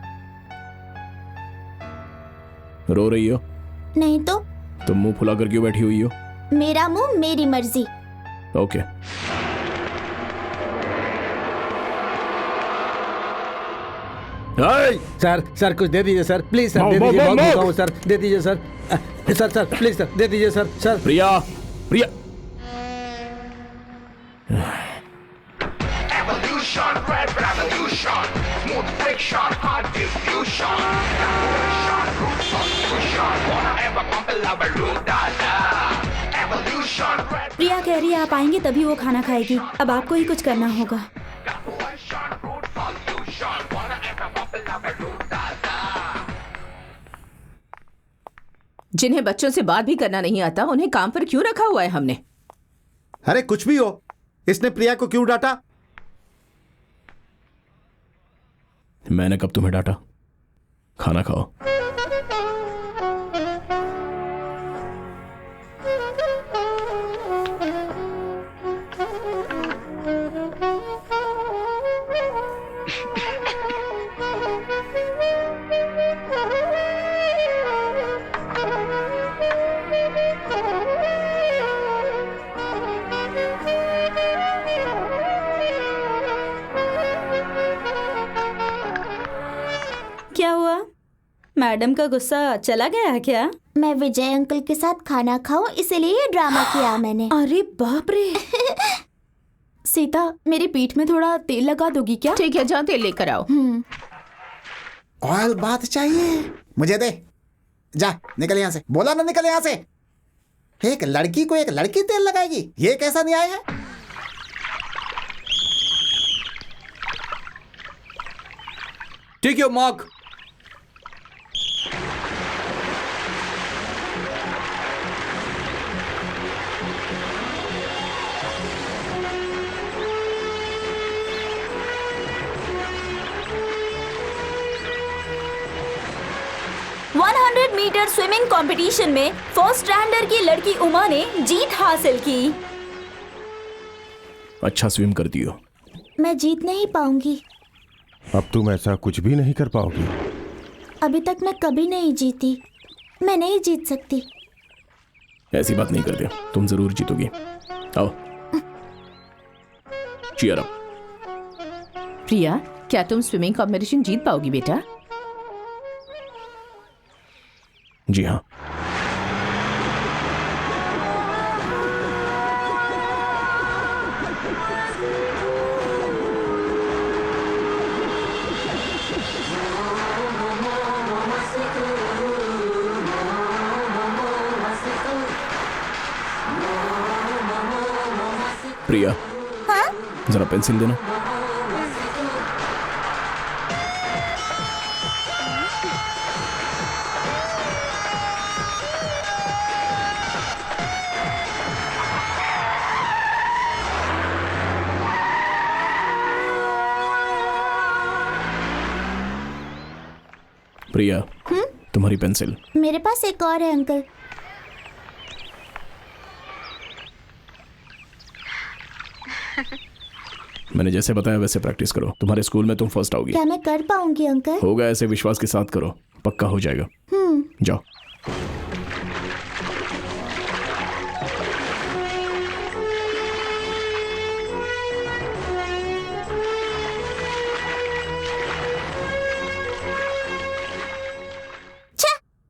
रो रही हो? नहीं तो। तुम मुंह फुला कर क्यों बैठी हुई हो? मेरा मुंह मेरी मर्जी। ओके। सर कुछ दे दीजिए सर, प्लीज सर, दे दीजिए। बहुत भूखा हूं सर, दे दीजिए सर। सर प्लीज सर, दे दीजिए सर। सर प्रिया, प्रिया। प्रिया कह रही है आप आएंगे तभी वो खाना खाएगी। अब आपको ही कुछ करना होगा। जिन्हें बच्चों से बात भी करना नहीं आता उन्हें काम पर क्यों रखा हुआ है हमने? अरे कुछ भी हो, इसने प्रिया को क्यों डांटा? मैंने कब तुम्हें डांटा? खाना खाओ। क्या हुआ? मैडम का गुस्सा चला गया है क्या? मैं विजय अंकल के साथ खाना खाऊं इसलिए ये ड्रामा किया मैंने। अरे बाप रे। सीता, मेरी पीठ में थोड़ा तेल लगा दोगी क्या? ठीक है, जाओ तेल लेकर आओ। ऑयल बात चाहिए मुझे दे। जा निकल यहाँ से, बोला ना निकल यहाँ से। एक लड़की को एक लड़की तेल लगाएगी, ये कैसा न्याय है? Take your mark. Metre swimming competition में फर्स्ट रैंडर की लड़की उमा ने जीत हासिल की। अच्छा स्विम करती हो। मैं जीत नहीं पाऊंगी। अब तुम ऐसा कुछ भी नहीं कर पाओगी। अभी तक मैं कभी नहीं जीती, मैं नहीं जीत सकती। ऐसी बात नहीं करते, तुम जरूर जीतोगी। आओ, चीयर अप। प्रिया, क्या तुम स्विमिंग कंपटीशन जीत पाओगी बेटा? जी हाँ। प्रिया, हाँ? जरा पेंसिल देना। प्रिया, तुम्हारी पेंसिल। मेरे पास एक और है अंकल। मैंने जैसे बताया वैसे प्रैक्टिस करो। तुम्हारे स्कूल में तुम फर्स्ट आओगी। क्या मैं कर पाऊंगी अंकल? होगा, ऐसे विश्वास के साथ करो, पक्का हो जाएगा। जाओ।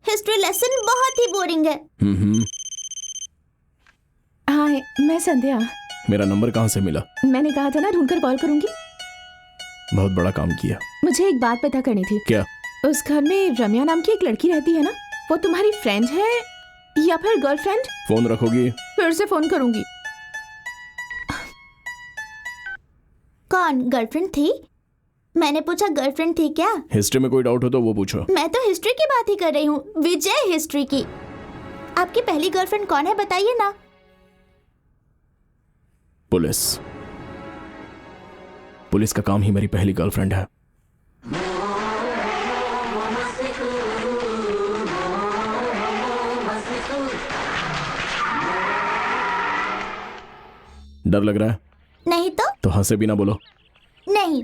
हिस्ट्री लेसन बहुत ही बोरिंग है। हाय, मैं संध्या। मेरा नंबर कहाँ से मिला? मैंने कहा था ना ढूंढकर कॉल करूंगी। बहुत बड़ा काम किया। मुझे एक बात पता करनी थी। क्या? उस घर में रम्या नाम की एक लड़की रहती है ना, वो तुम्हारी फ्रेंड है या फिर गर्लफ्रेंड? फोन रखोगी? फिर से फोन करूंगी। कौन गर्लफ्रेंड थी? मैंने पूछा गर्लफ्रेंड थी क्या? हिस्ट्री में कोई डाउट हो तो वो पूछो। मैं तो हिस्ट्री की बात ही कर रही हूँ, विजय हिस्ट्री की। आपकी पहली गर्लफ्रेंड कौन है बताइए ना। पुलिस। पुलिस का काम ही मेरी पहली गर्लफ्रेंड है। डर लग रहा है? नहीं तो हंसे भी ना बोलो। नहीं।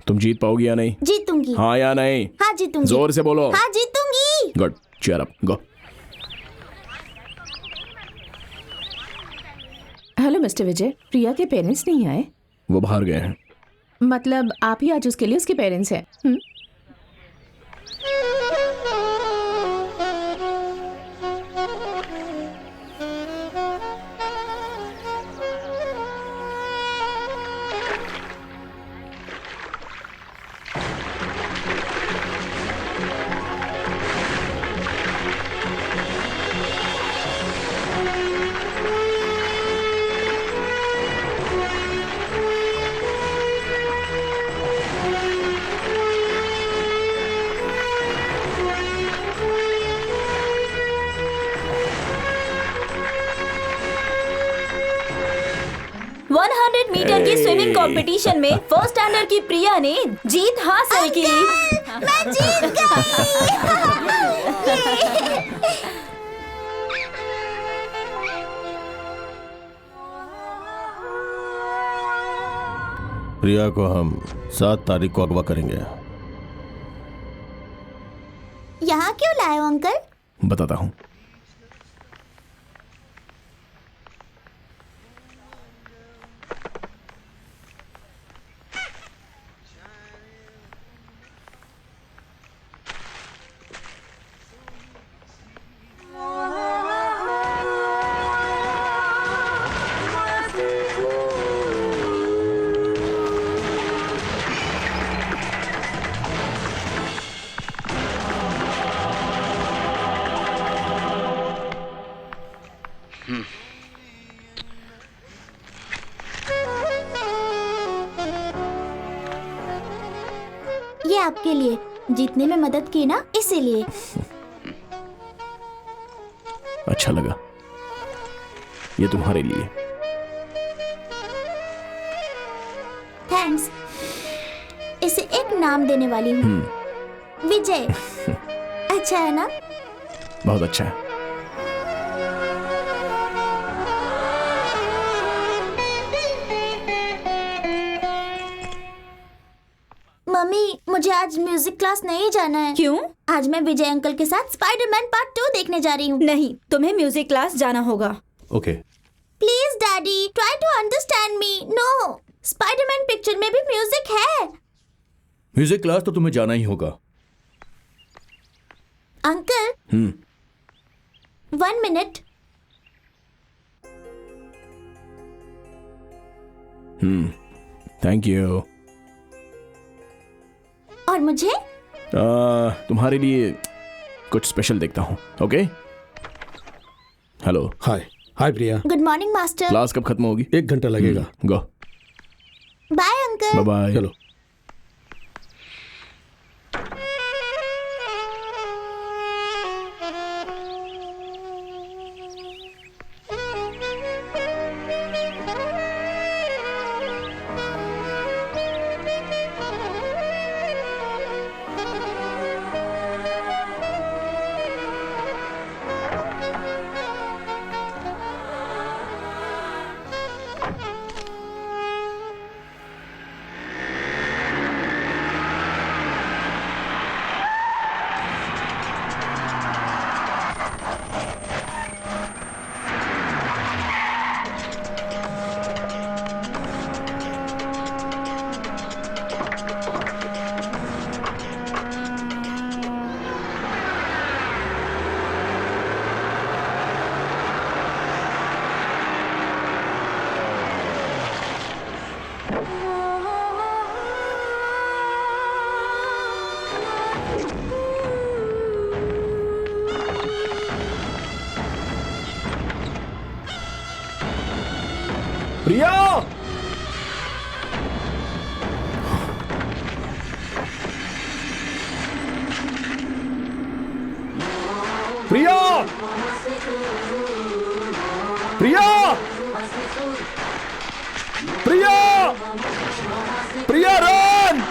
तुम जीत पाओगी या नहीं? जीतूंगी। हाँ या नहीं? हाँ जीतूंगी। जोर से बोलो। हाँ जीतूंगी। गुड, चीयर अप, गो। हेलो मिस्टर विजय, प्रिया के पेरेंट्स नहीं आए? वो बाहर गए हैं। मतलब आप ही आज उसके लिए उसके पेरेंट्स हैं? स्विमिंग कंपटीशन में फर्स्ट स्टैंडर्ड की प्रिया ने जीत हासिल की। मैं जीत गई। प्रिया को हम 7 तारीख को अगवा करेंगे। यहाँ क्यों लाए हो अंकल? बताता हूँ। ये आपके लिए, जीतने में मदद की ना इसीलिए। अच्छा लगा। ये तुम्हारे लिए। थैंक्स। इसे एक नाम देने वाली हूँ, विजय। अच्छा है ना? बहुत अच्छा है। मम्मी, मुझे आज म्यूजिक क्लास नहीं जाना है। क्यों? आज मैं विजय अंकल के साथ स्पाइडरमैन पार्ट 2 देखने जा रही हूँ। नहीं, तुम्हें म्यूजिक क्लास जाना होगा। Okay. Please daddy, try to understand me. No, Spiderman picture में भी म्यूजिक है। म्यूजिक क्लास तो तुम्हें जाना ही होगा। Uncle 1 minute. Thank you. और मुझे तुम्हारे लिए कुछ स्पेशल देखता हूँ। Okay. Hello. Hi hi Priya. Good morning master. Class कब खत्म होगी? 1 घंटा लगेगा। Go. Bye uncle. Bye bye. चलो। प्रिया! प्रिया! प्रिया! प्रिया! प्रिया रन!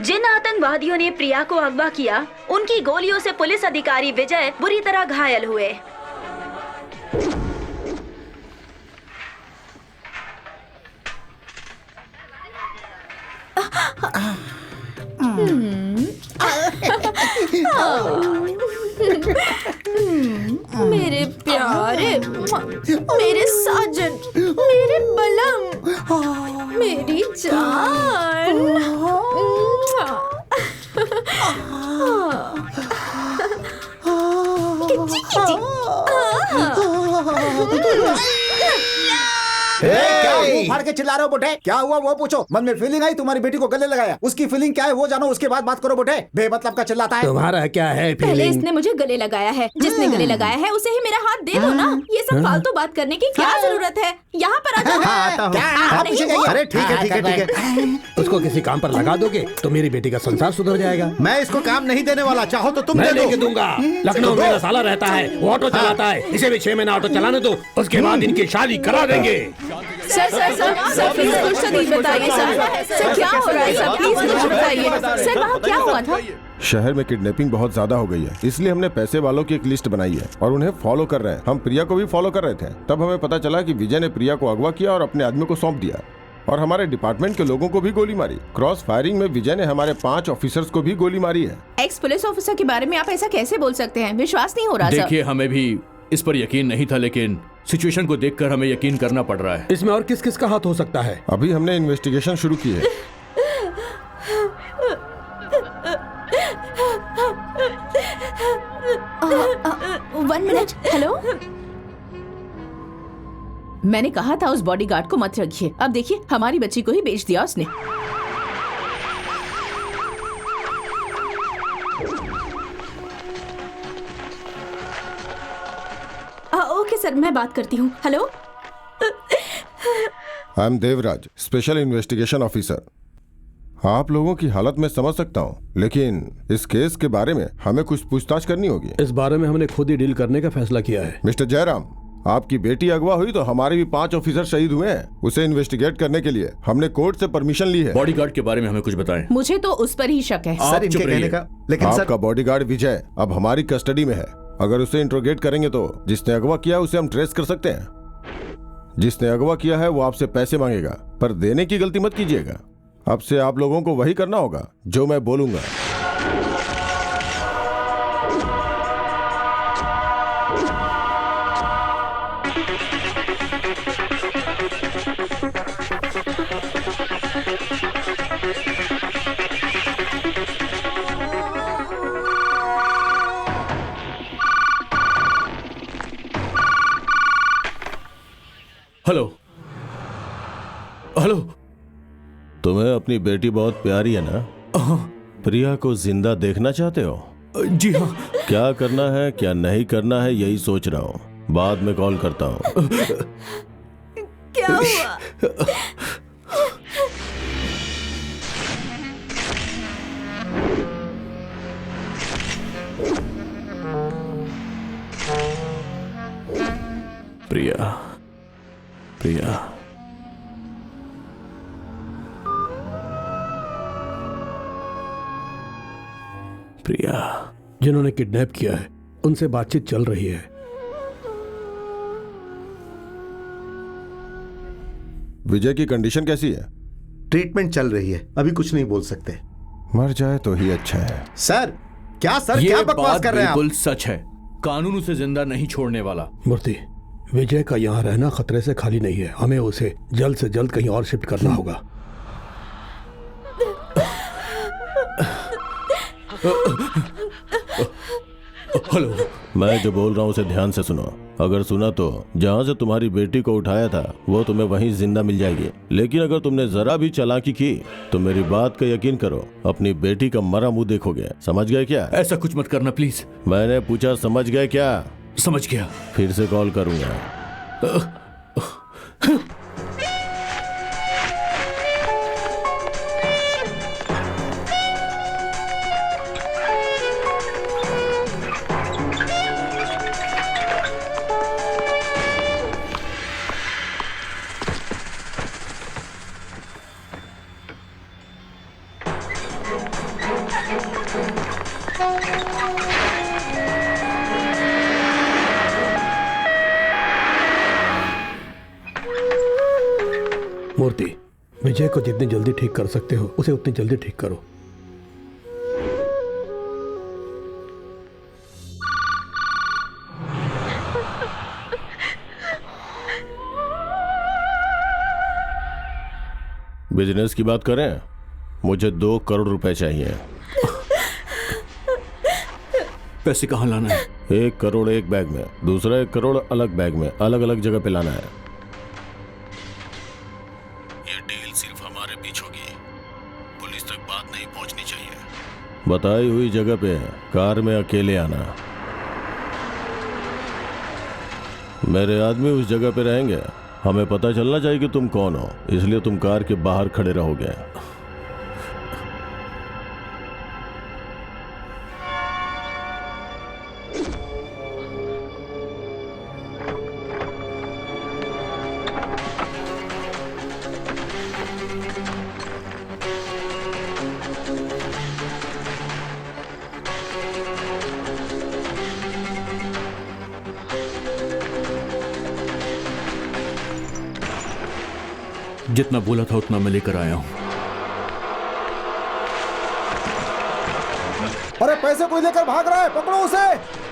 जिन आतंकवादियों ने प्रिया को अगवा किया, उनकी गोलियों से पुलिस अधिकारी विजय बुरी तरह घायल हुए। मेरे प्यारे, मेरे साजन, मेरे बलम, मेरी जान। किची किची। क्या मुंह फाड़ के चिल्ला रहे हो बुढ़े? क्या हुआ वो पूछो। मन में फीलिंग आई, तुम्हारी बेटी को गले लगाया। उसकी फीलिंग क्या है वो जानो, उसके बाद बात करो बुढ़े। बेमतलब का चिल्लाता है। तुम्हारा क्या है पहले फीलिंग? इसने मुझे गले लगाया है, जिसने गले लगाया है उसे ही मेरा हाथ दे दो ना। ये सब फालतू बात करने की क्या जरूरत है? यहाँ पर आ जाओ। आता हूँ। अरे ठीक है ठीक है ठीक है। उसको किसी काम पर लगा दोगे तो मेरी बेटी का संसार सुधर जाएगा। मैं इसको काम नहीं देने वाला, चाहो तो तुम मैं दे लेके दो। दूंगा। लखनऊ में साला रहता है, वो ऑटो चलाता है। इसे भी 6 महीना ऑटो चलाने दो, उसके बाद इनकी शादी करा देंगे। Sir sir sir sir please कुछ तो नहीं बताइए सर। सर क्या हो रहा है सर? प्लीज कुछ बताइए सर। वहाँ क्या हुआ था? शहर में किडनैपिंग बहुत ज्यादा हो गई है, इसलिए हमने पैसे वालों की एक लिस्ट बनाई है और उन्हें फॉलो कर रहे हैं। हम प्रिया को भी फॉलो कर रहे थे, तब हमें पता चला कि विजय ने प्रिया को अगवा किया और अपने आदमी को सौंप दिया और हमारे डिपार्टमेंट के लोगों को भी गोली मारी। क्रॉस फायरिंग में विजय ने हमारे 5 ऑफिसर्स को भी गोली मारी है। एक्स पुलिस ऑफिसर के बारे में आप ऐसा कैसे बोल सकते हैं? विश्वास नहीं हो रहा सर। देखिए, हमें भी इस पर यकीन नहीं था, लेकिन सिचुएशन को देखकर हमें यकीन करना पड़ रहा है। इसमें और किस किस का हाथ हो सकता है? अभी हमने इन्वेस्टिगेशन शुरू की है। One minute. हेलो, मैंने कहा था उस बॉडीगार्ड को मत रखिए। अब देखिए हमारी बच्ची को ही बेच दिया उसने। ओके सर, मैं बात करती हूँ। Hello, I am Devraj, special investigation officer. आप लोगों की हालत में समझ सकता हूँ, लेकिन इस केस के बारे में हमें कुछ पूछताछ करनी होगी। इस बारे में हमने खुद ही डील करने का फैसला किया है। मिस्टर जयराम, आपकी बेटी अगवा हुई तो हमारे भी 5 ऑफिसर शहीद हुए हैं। उसे इन्वेस्टिगेट करने के लिए हमने कोर्ट से परमिशन ली है। बॉडीगार्ड के बारे में हमें कुछ बताएं। मुझे तो उस पर ही शक है। आप चुप रहिए। आपका बॉडीगार्ड विजय अब हमारी कस्टडी में है। अगर उसे इंट्रोगेट करेंगे तो जिसने अगवा किया उसे हम ट्रेस कर सकते हैं। जिसने अगवा किया है वो आपसे पैसे मांगेगा, पर देने की गलती मत कीजिएगा। अब से आप लोगों को वही करना होगा जो मैं बोलूंगा। Hello hello. तुम्हें अपनी बेटी बहुत प्यारी है ना? प्रिया को जिंदा देखना चाहते हो? जी हाँ। क्या करना है क्या नहीं करना है यही सोच रहा हूँ, बाद में कॉल करता हूँ। क्या हुआ? प्रिया, प्रिया, प्रिया। जिन्होंने किडनैप किया है उनसे बातचीत चल रही है। विजय की कंडीशन कैसी है? ट्रीटमेंट चल रही है, अभी कुछ नहीं बोल सकते। मर जाए तो ही अच्छा है। सर क्या ये बकवास बात कर रहे हैं आप? बिल्कुल सच है। कानून उसे जिंदा नहीं छोड़ने वाला। मूर्ति, विजय का यहाँ रहना खतरे से खाली नहीं है। हमें उसे जल्द से जल्द कहीं और शिफ्ट करना होगा। हेलो, मैं जो बोल रहा हूँ उसे ध्यान से सुनो। अगर सुना तो जहाँ से तुम्हारी बेटी को उठाया था वो तुम्हें वहीं जिंदा मिल जाएगी, लेकिन अगर तुमने जरा भी चालाकी की तो मेरी बात का यकीन करो, अपनी बेटी का मरा मुंह देखोगे। समझ गए क्या? ऐसा कुछ मत करना प्लीज। मैंने पूछा समझ गए क्या? समझ गया। फिर से कॉल करूंगा। मूर्ति, विजय को जितनी जल्दी ठीक कर सकते हो उसे उतनी जल्दी ठीक करो। बिजनेस की बात करें, मुझे 2 करोड़ रुपए चाहिए। पैसे कहाँ लाना है? 1 करोड़ एक बैग में, दूसरा 1 करोड़ अलग बैग में, अलग अलग जगह पे लाना है। ये डील सिर्फ हमारे बीच होगी, पुलिस तक बात नहीं पहुंचनी चाहिए। बताई हुई जगह पे कार में अकेले आना। मेरे आदमी उस जगह पे रहेंगे, हमें पता चलना चाहिए कि तुम कौन हो, इसलिए तुम कार के बाहर खड़े रहोगे। जितना बोला था उतना मैं लेकर आया हूं। अरे पैसे कोई लेकर भाग रहा है, पकड़ो उसे।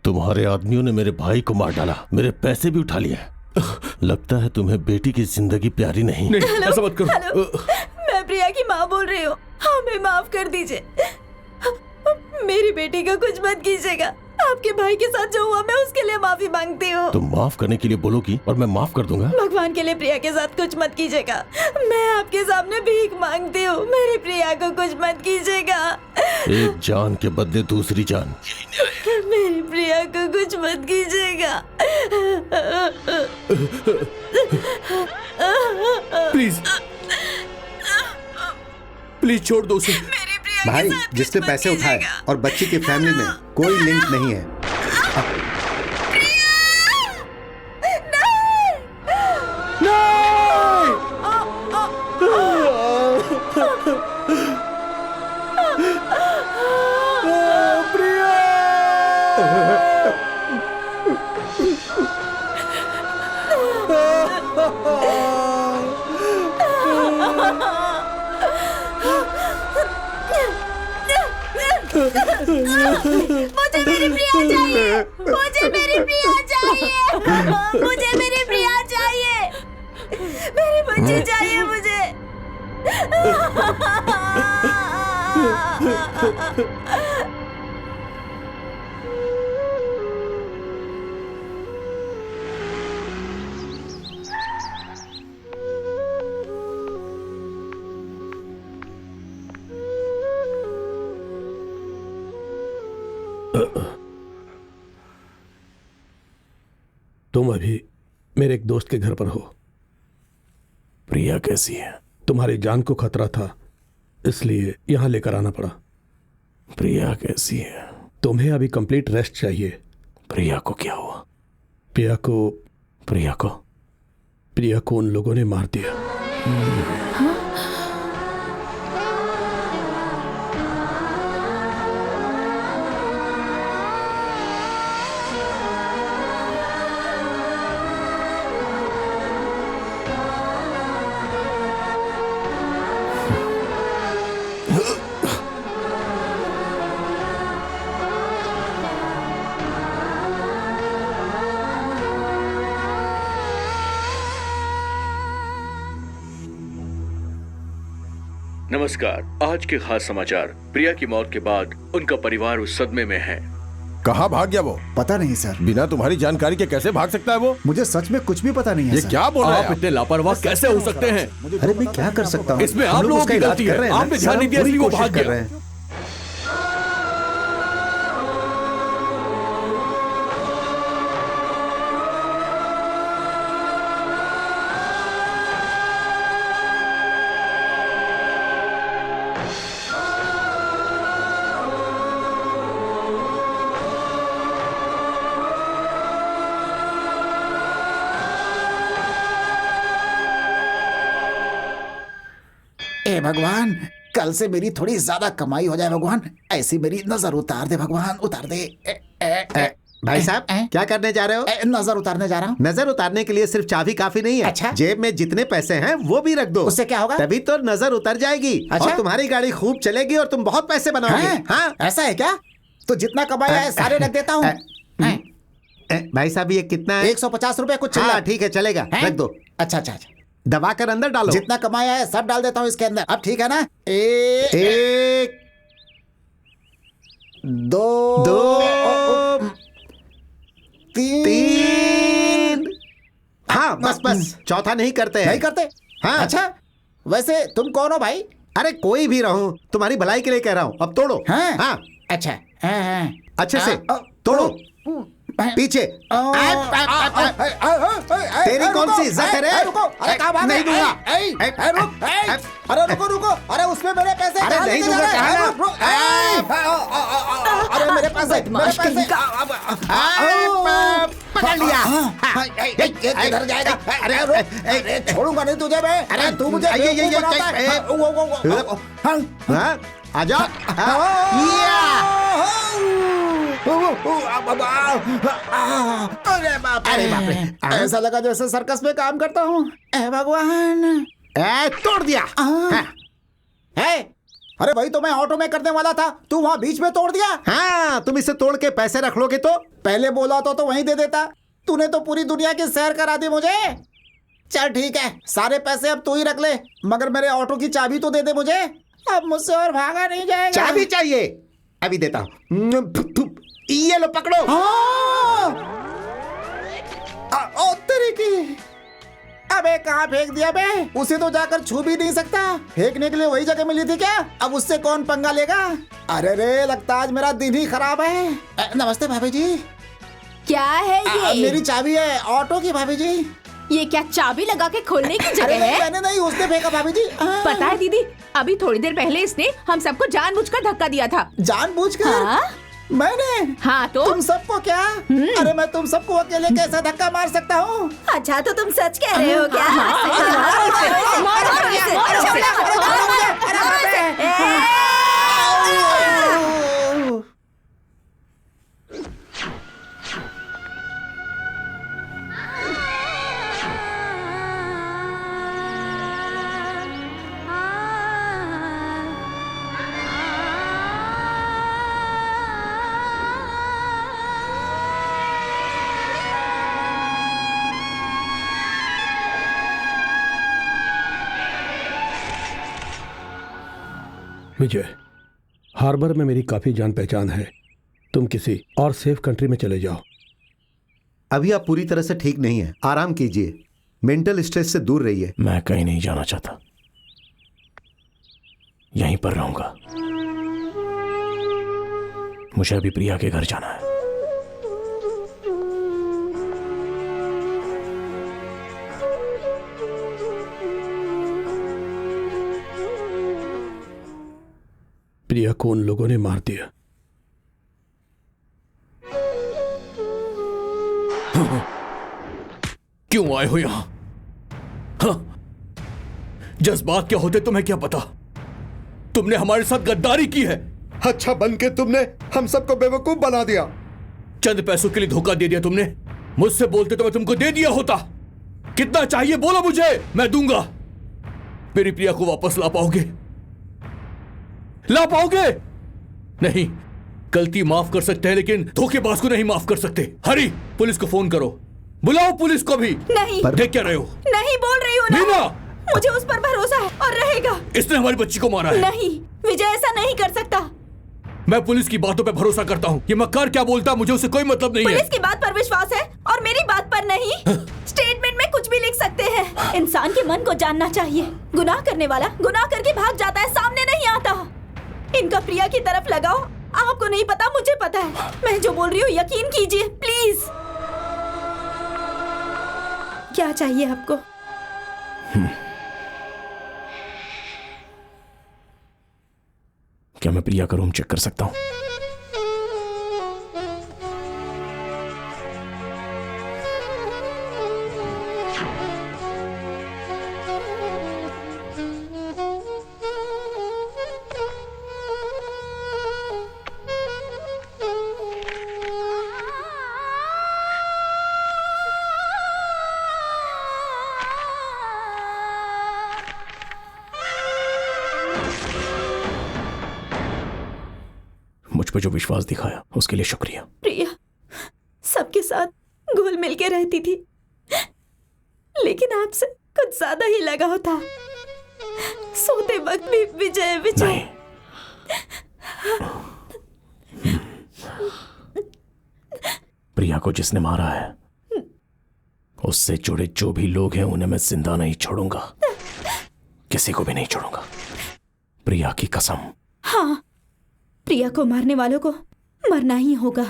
तुम्हारे आदमियों ने मेरे भाई को मार डाला, मेरे पैसे भी उठा लिए। लगता है तुम्हें बेटी की जिंदगी प्यारी नहीं। नहीं, ऐसा मत करो। हेलो, मैं प्रिया की माँ बोल रही हूँ, हमें माफ कर दीजिए। मेरी बेटी का कुछ मत कीजिएगा। आपके भाई के साथ जो हुआ मैं उसके लिए माफी मांगती हूँ। तुम माफ करने के लिए बोलोगी और मैं माफ कर दूंगा। भगवान के लिए प्रिया के साथ कुछ मत कीजिएगा। मैं आपके सामने भीख मांगती हूँ, मेरी प्रिया को कुछ मत कीजिएगा। एक जान के बदले दूसरी जान, यही न्याय है। मेरी प्रिया को कुछ मत कीजिएगा। प्लीज प्लीज छोड़ दो उसे। भाई, जिसने पैसे उठाए और बच्ची की फैमिली में कोई लिंक नहीं है। मुझे मेरी प्रिया चाहिए, मुझे मेरी प्रिया चाहिए, मुझे मेरी प्रिया चाहिए, मेरी बच्ची चाहिए मुझे। तुम अभी मेरे एक दोस्त के घर पर हो। प्रिया कैसी है? तुम्हारी जान को खतरा था, इसलिए यहां लेकर आना पड़ा। प्रिया कैसी है? तुम्हें अभी कंप्लीट रेस्ट चाहिए। प्रिया को क्या हुआ? प्रिया को प्रिया को उन लोगों ने मार दिया। नमस्कार। आज के खास समाचार। प्रिया की मौत के बाद उनका परिवार उस सदमे में है। कहाँ भाग गया वो? पता नहीं सर। बिना तुम्हारी जानकारी के कैसे भाग सकता है वो? मुझे सच में कुछ भी पता नहीं है। ये सर। क्या बोल रहे हैं आप इतने लापरवाह कैसे हो सकते हैं? अरे मैं क्या कर सकता हूँ? इसमें आप लोगों की गलती है। आपने ध्यान नहीं दिया इसलिए वो भाग गया। हे भगवान, कल से मेरी थोड़ी ज्यादा कमाई हो जाए भगवान। ऐसी मेरी नजर उतार दे भगवान, उतार दे। भाई साहब क्या करने जा रहे हो? नजर उतारने जा रहा हूँ। नजर उतारने के लिए सिर्फ चाबी काफी नहीं है। अच्छा? जेब में जितने पैसे हैं वो भी रख दो। उससे क्या होगा? तभी तो नजर उतर जाएगी। अच्छा? और तुम्हारी गाड़ी खूब चलेगी और तुम बहुत पैसे बनाओगे। हाँ, ऐसा है क्या? तो जितना कमाया है सारे रख देता हूँ। भाई साहब ये कितना है? 150 रुपए कुछ। हाँ ठीक है चलेगा, रख दो। अच्छा अच्छा अच्छा, दबा कर अंदर डालो। जितना कमाया है सब डाल देता हूँ इसके अंदर। अब ठीक है ना? एक, दो, तीन। हाँ बस चौथा नहीं करते हैं। नहीं करते? हाँ। अच्छा वैसे तुम कौन हो भाई? अरे कोई भी रहूं, तुम्हारी भलाई के लिए कह रहा हूँ। अब तोड़ो। हाँ? हाँ अच्छा अच्छे से तोड़ो। पीछे। तेरी कौन सी इज्जत है रे? अरे कहाँ भाग? नहीं दूंगा। अरे रुको रुको, अरे उसमें मेरे पैसे। अरे नहीं दूंगा, अरे मेरे पैसे, मेरे पैसे पकड़ लिया। किधर जाएगा? अरे छोड़ूंगा नहीं तुझे मैं। अरे तू मुझे आजा। अरे बाप रे, ऐसा लगा जैसे सर्कस में काम करता हूँ। भगवान, तोड़ दिया। अरे भाई तो मैं ऑटो में करने वाला था, तू वहाँ बीच में तोड़ दिया। हाँ तुम इसे तोड़ के पैसे रख लोगे तो? पहले बोला तो वहीं दे देता। तूने तो पूरी दुनिया की सैर करा दी मुझे। चल ठीक है, सारे पैसे अब तू ही रख ले, मगर मेरे ऑटो की चाबी तो दे दे मुझे। अब मुझसे और भागा नहीं जाएगा। चाबी चाहिए? अभी देता हूँ। ये लो पकड़ो। ओ तेरी की, अबे कहाँ फेंक दिया बे? उसे तो जाकर छू भी नहीं सकता। फेंकने के लिए वही जगह मिली थी क्या? अब उससे कौन पंगा लेगा? अरे रे, लगता आज मेरा दिन ही खराब है। नमस्ते भाभी जी। क्या है ये? मेरी चाबी है ऑटो की भाभी जी। ये क्या चाबी लगा के खोलने की जगह है? मैंने नहीं, उसने फेंका भाभी जी। पता है दीदी, अभी थोड़ी देर पहले इसने हम सबको जानबूझकर धक्का दिया था। जानबूझकर? हाँ? मैंने? हाँ तो तुम सबको क्या? अरे मैं तुम सबको अकेले कैसे धक्का मार सकता हूँ? अच्छा तो तुम सच कह रहे हो क्या? विजय, हार्बर में मेरी काफी जान पहचान है। तुम किसी और सेफ कंट्री में चले जाओ। अभी आप पूरी तरह से ठीक नहीं है, आराम कीजिए, मेंटल स्ट्रेस से दूर रहिए। मैं कहीं नहीं जाना चाहता, यहीं पर रहूंगा। मुझे अभी प्रिया के घर जाना है। प्रिया को उन लोगों ने मार दिया। क्यों आए हो यहां? हाँ? जज्बात क्या होते तुम्हें क्या पता? तुमने हमारे साथ गद्दारी की है। अच्छा बन के तुमने हम सबको बेवकूफ बना दिया। चंद पैसों के लिए धोखा दे दिया तुमने। मुझसे बोलते तो मैं तुमको दे दिया होता। कितना चाहिए बोलो मुझे, मैं दूंगा। मेरी प्रिया को वापस ला पाओगे? ला पाओगे? नहीं, गलती माफ कर सकते हैं लेकिन धोखेबाज को नहीं माफ कर सकते। हरी, पुलिस को फोन करो, बुलाओ पुलिस को भी। नहीं। देख क्या रहे हो? नहीं बोल रही हूँ ना। नीना! मुझे उस पर भरोसा है और रहेगा। इसने हमारी बच्ची को मारा है। नहीं, विजय ऐसा नहीं कर सकता। मैं पुलिस की बातों पे भरोसा करता हूँ। ये मक्कार क्या बोलता मुझे उससे कोई मतलब नहीं है। पुलिस की बात पर विश्वास है और मेरी बात पर नहीं। स्टेटमेंट में कुछ भी लिख सकते हैं। इंसान के मन को जानना चाहिए। गुनाह करने वाला गुनाह करके भाग जाता है, सामने नहीं आता। इनका प्रिया की तरफ लगाओ। आपको नहीं पता, मुझे पता है। मैं जो बोल रही हूँ यकीन कीजिए प्लीज। क्या चाहिए आपको? क्या मैं प्रिया का रूम चेक कर सकता हूं? मुझ पे जो विश्वास दिखाया उसके लिए शुक्रिया। प्रिया सबके साथ घुल मिल के रहती थी, लेकिन आपसे कुछ ज्यादा ही लगाव था। सोते वक्त भी विजय विजय। प्रिया को जिसने मारा है उससे जुड़े जो भी लोग हैं उन्हें मैं जिंदा नहीं छोड़ूंगा, किसी को भी नहीं छोड़ूंगा, प्रिया की कसम। हाँ, प्रिया को मारने वालों को मरना ही होगा।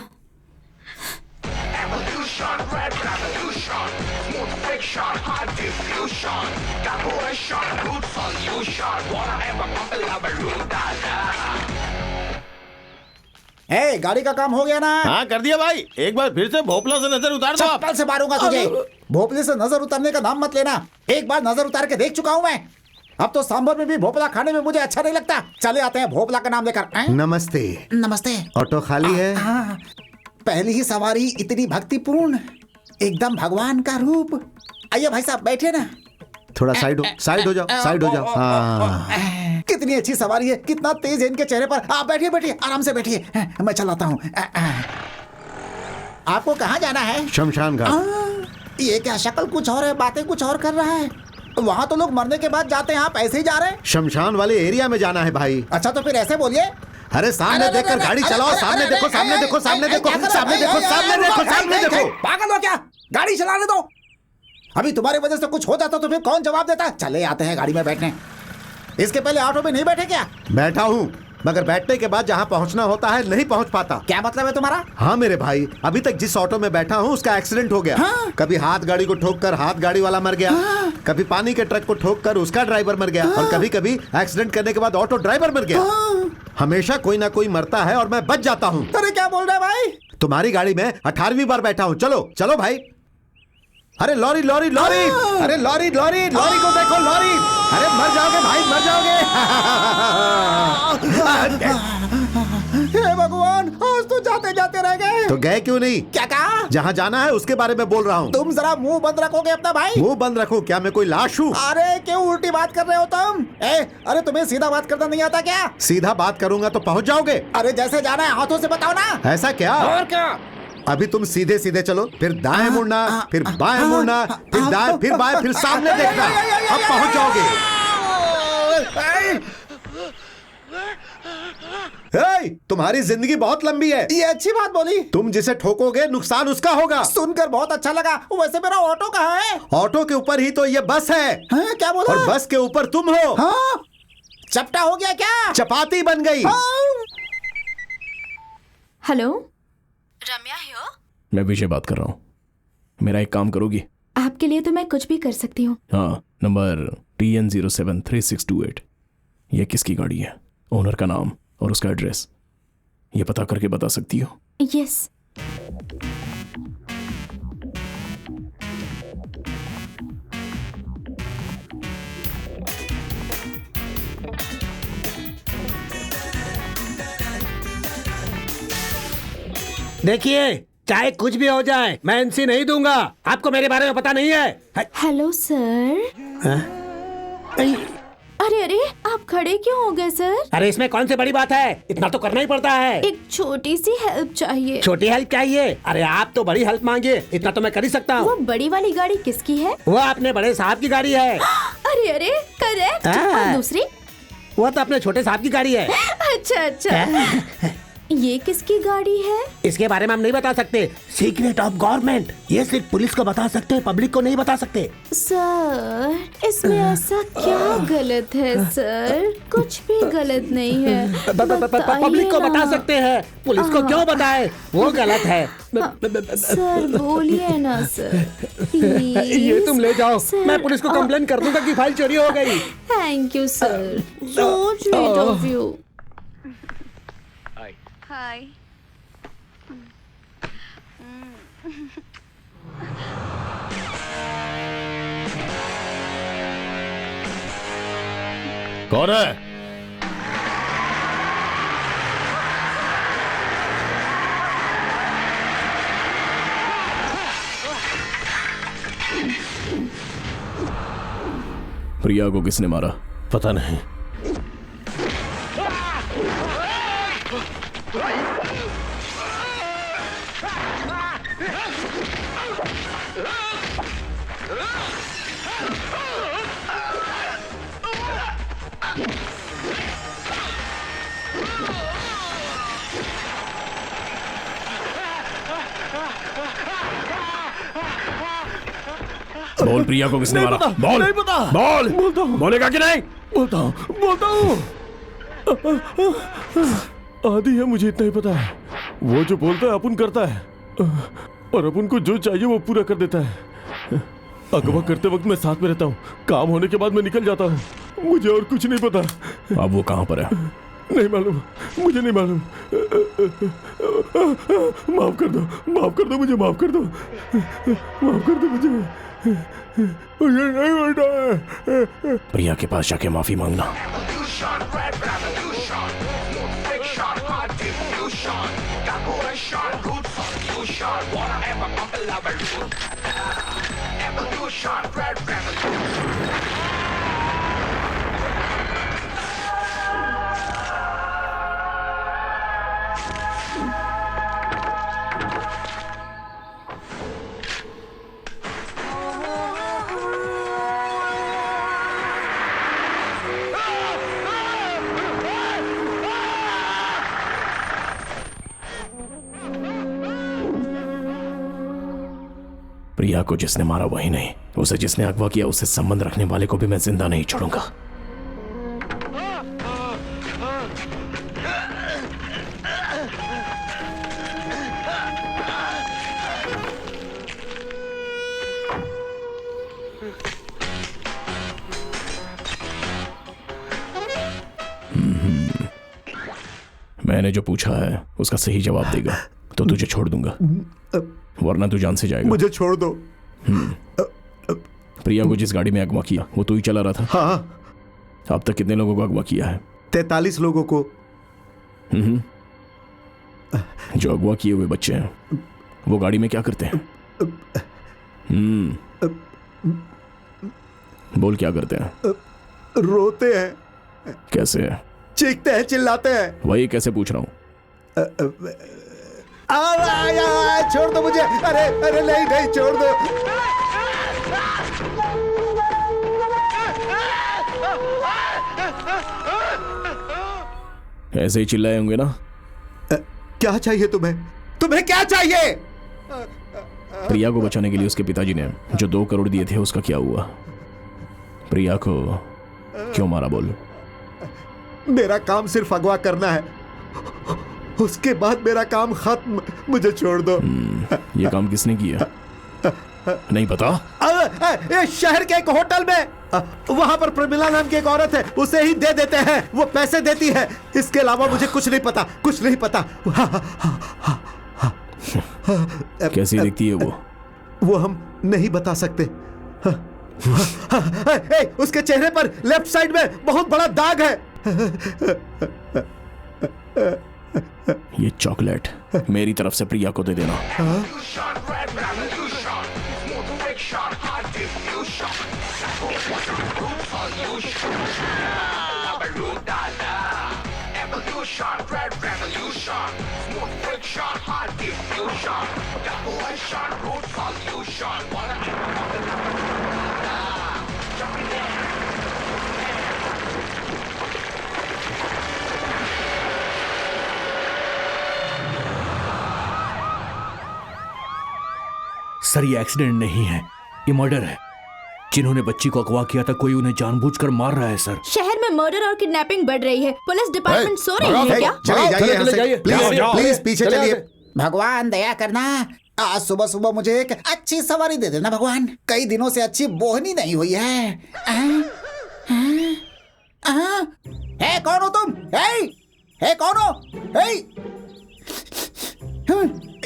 ए, गाड़ी का काम हो गया ना? हाँ कर दिया भाई। एक बार फिर से भोपला से नजर उतार दो। चप्पल से मारूंगा तुझे। भोपले से नजर उतारने का नाम मत लेना। एक बार नजर उतार के देख चुका हूँ मैं। अब तो सांभर में भी भोपला खाने में मुझे अच्छा नहीं लगता। चले आते हैं भोपला का नाम लेकर। नमस्ते। नमस्ते। ऑटो खाली है? पहली ही सवारी इतनी भक्तिपूर्ण, एकदम भगवान का रूप। आइए भाई साहब बैठे ना। थोड़ा साइड हो जाओ, साइड हो जाओ। हाँ। कितनी अच्छी सवारी है, कितना तेज है इनके चेहरे पर। आप बैठिए बैठिए, आराम से बैठिए, मैं चलाता हूँ। आपको कहाँ जाना है? शमशान घाट। ये क्या शक्ल कुछ और है, बातें कुछ और कर रहा है। वहाँ तो लोग मरने के बाद जाते हैं, आप ऐसे ही जा रहे हैं? शमशान वाले एरिया में जाना है भाई। अच्छा तो फिर ऐसे बोलिए। अरे सामने देखकर गाड़ी चलाओ। सामने देखो, सामने देखो, सामने देखो, सामने देखो, सामने देखो, सामने देखो। पागल हो क्या? गाड़ी चलाने दो। अभी तुम्हारी वजह से कुछ हो जाता तो फिर कौन जवाब देता? चले आते हैं गाड़ी में बैठने। इसके पहले ऑटो में नहीं बैठे क्या? बैठा हूँ, मगर बैठने के बाद जहाँ पहुँचना होता है नहीं पहुँच पाता। क्या मतलब है तुम्हारा? हाँ मेरे भाई, अभी तक जिस ऑटो में बैठा हूँ उसका एक्सीडेंट हो गया। हाँ? कभी हाथ गाड़ी को ठोककर हाथ गाड़ी वाला मर गया। हाँ? कभी पानी के ट्रक को ठोककर उसका ड्राइवर मर गया। हाँ? और कभी कभी एक्सीडेंट करने के बाद ऑटो ड्राइवर मर गया। हाँ? हमेशा कोई ना कोई मरता है और मैं बच जाता हूँ। अरे क्या बोल रहे भाई? तुम्हारी गाड़ी में 18वीं बार बैठा हूँ। चलो चलो भाई। अरे लॉरी लॉरी लॉरी, अरे लॉरी लॉरी लॉरी को देखो, लॉरी। अरे मर जाओगे भाई, मर जाओगे। हे भगवान, आज तो जाते जाते रह गए। तो गए क्यों नहीं? क्या कहा? जहाँ जाना है उसके बारे में बोल रहा हूँ। तुम जरा मुंह बंद रखोगे अपना भाई? मुंह बंद रखो? क्या मैं कोई लाश हूँ? अरे क्यों उल्टी बात कर रहे हो तुम? अरे तुम्हें सीधा बात करना नहीं आता क्या? सीधा बात करूंगा तो पहुँच जाओगे। अरे जैसे जाना है हाथों से बताओ ना। ऐसा क्या? और क्या? अभी तुम सीधे सीधे चलो, फिर दाएं मुड़ना, फिर बाएं मुड़ना, फिर दाएं, फिर बाएं, फिर सामने देखना। अब पहुंच जाओगे। तुम्हारी जिंदगी बहुत लंबी है। ये अच्छी बात बोली। तुम जिसे ठोकोगे नुकसान उसका होगा। सुनकर बहुत अच्छा लगा। वैसे मेरा ऑटो कहाँ है? ऑटो के ऊपर ही तो ये बस है। हाँ, क्या बोला? और बस के ऊपर तुम हो। हाँ? चपटा हो गया क्या? चपाती बन गई। Hello, Ramya here. मैं विजय बात कर रहा हूँ। मेरा एक काम करोगी? आपके लिए तो मैं कुछ भी कर सकती हूँ। हाँ, नंबर TN073628। ये किसकी गाड़ी है? ओनर का नाम और उसका एड्रेस ये पता करके बता सकती हो? यस। देखिए, चाहे कुछ भी हो जाए मैं एनसी नहीं दूंगा। आपको मेरे बारे में पता नहीं है। Hello sir. अरे अरे, आप खड़े क्यों हो गए सर? अरे इसमें कौन सी बड़ी बात है, इतना तो करना ही पड़ता है। एक छोटी सी हेल्प चाहिए। छोटी हेल्प चाहिए? अरे आप तो बड़ी हेल्प मांगिए, इतना तो मैं कर ही सकता हूँ। वो बड़ी वाली गाड़ी किसकी है? वो अपने बड़े साहब की गाड़ी है। अरे अरे, करेक्ट। और दूसरी? वो तो अपने छोटे साहब की गाड़ी है। अच्छा अच्छा। ये किसकी गाड़ी है? इसके बारे में हम नहीं बता सकते, सीक्रेट ऑफ गवर्नमेंट। ये सिर्फ पुलिस को बता सकते हैं, पब्लिक को नहीं बता सकते। सर, इसमें ऐसा क्या गलत है सर? कुछ भी गलत नहीं है। पब्लिक को बता सकते हैं, पुलिस को क्यों बताए? वो गलत है। सर बोलिए ना सर, ये तुम ले जाओ, मैं पुलिस को कंप्लेन कर दूंगा कि फाइल चोरी हो गई। Thank you sir, so sweet of you. Hi. कौन है? प्रिया को किसने मारा? पता नहीं। बोल प्रिया को किसने मारा? बोल। नहीं पता। बोल। बोलता हूँ। बोलेगा कि नहीं? बोलता हूँ। आदि है, मुझे इतना ही पता है। वो जो बोलता है अपन करता है, और अपन को जो चाहिए वो पूरा कर देता है। अगवा करते वक्त मैं साथ में रहता हूँ, काम होने के बाद मैं निकल जाता हूँ। मुझे और कुछ नहीं पता। अब वो कहाँ पर है? नहीं मालूम, मुझे नहीं मालूम। माफ कर दो मुझे, माफ कर दो मुझे नहीं बेटा। प्रिया के पास जाके माफी मांगना। प्रिया को जिसने मारा वही नहीं, उसे जिसने अगवा किया उससे संबंध रखने वाले को भी मैं जिंदा नहीं छोड़ूंगा। मैंने जो पूछा है उसका सही जवाब देगा तो तुझे छोड़ दूंगा, वरना तू जान से जाएगा। मुझे छोड़ दो। प्रिया को जिस गाड़ी में अगवा किया वो तू ही चला रहा था? हाँ। अब तक कितने लोगों को अगवा किया है? 43 लोगों को। जो अगवा किए हुए बच्चे हैं वो गाड़ी में क्या करते हैं? बोल क्या करते हैं? रोते हैं। कैसे? चीखते हैं, चिल्लाते हैं। वही कैसे पूछ रहा हूँ। छोड़ दो मुझे। अरे नहीं छोड़ दो। ऐसे ही चिल्लाए होंगे ना? क्या चाहिए तुम्हें क्या चाहिए? प्रिया को बचाने के लिए उसके पिताजी ने जो 2 करोड़ दिए थे उसका क्या हुआ? प्रिया को क्यों मारा? बोल। मेरा काम सिर्फ अगवा करना है, उसके बाद मेरा काम खत्म। मुझे छोड़ दो। ये काम किसने किया? नहीं पता? शहर के एक होटल में, वहां पर प्रमिला नाम की एक औरत है, उसे ही दे देते हैं, वो पैसे देती है। इसके अलावा मुझे कुछ नहीं पता। कैसी दिखती है वो हम नहीं बता सकते। उसके चेहरे पर लेफ्ट साइड में बहुत बड़ा दाग है। ये चॉकलेट मेरी तरफ से प्रिया को दे देना। सर, ये एक्सीडेंट नहीं है, ये मर्डर है। जिन्होंने बच्ची को अगवा किया था कोई उन्हें जानबूझकर मार रहा है सर। शहर में मर्डर और किडनैपिंग बढ़ रही है। पुलिस डिपार्टमेंट सो रही है क्या? चले जाइए, प्लीज पीछे चलिए। भगवान दया करना, आज सुबह सुबह मुझे एक अच्छी सवारी दे देना भगवान। कई दिनों से अच्छी बोहनी नहीं हुई है। कौन हो तुम? हे कौन हो?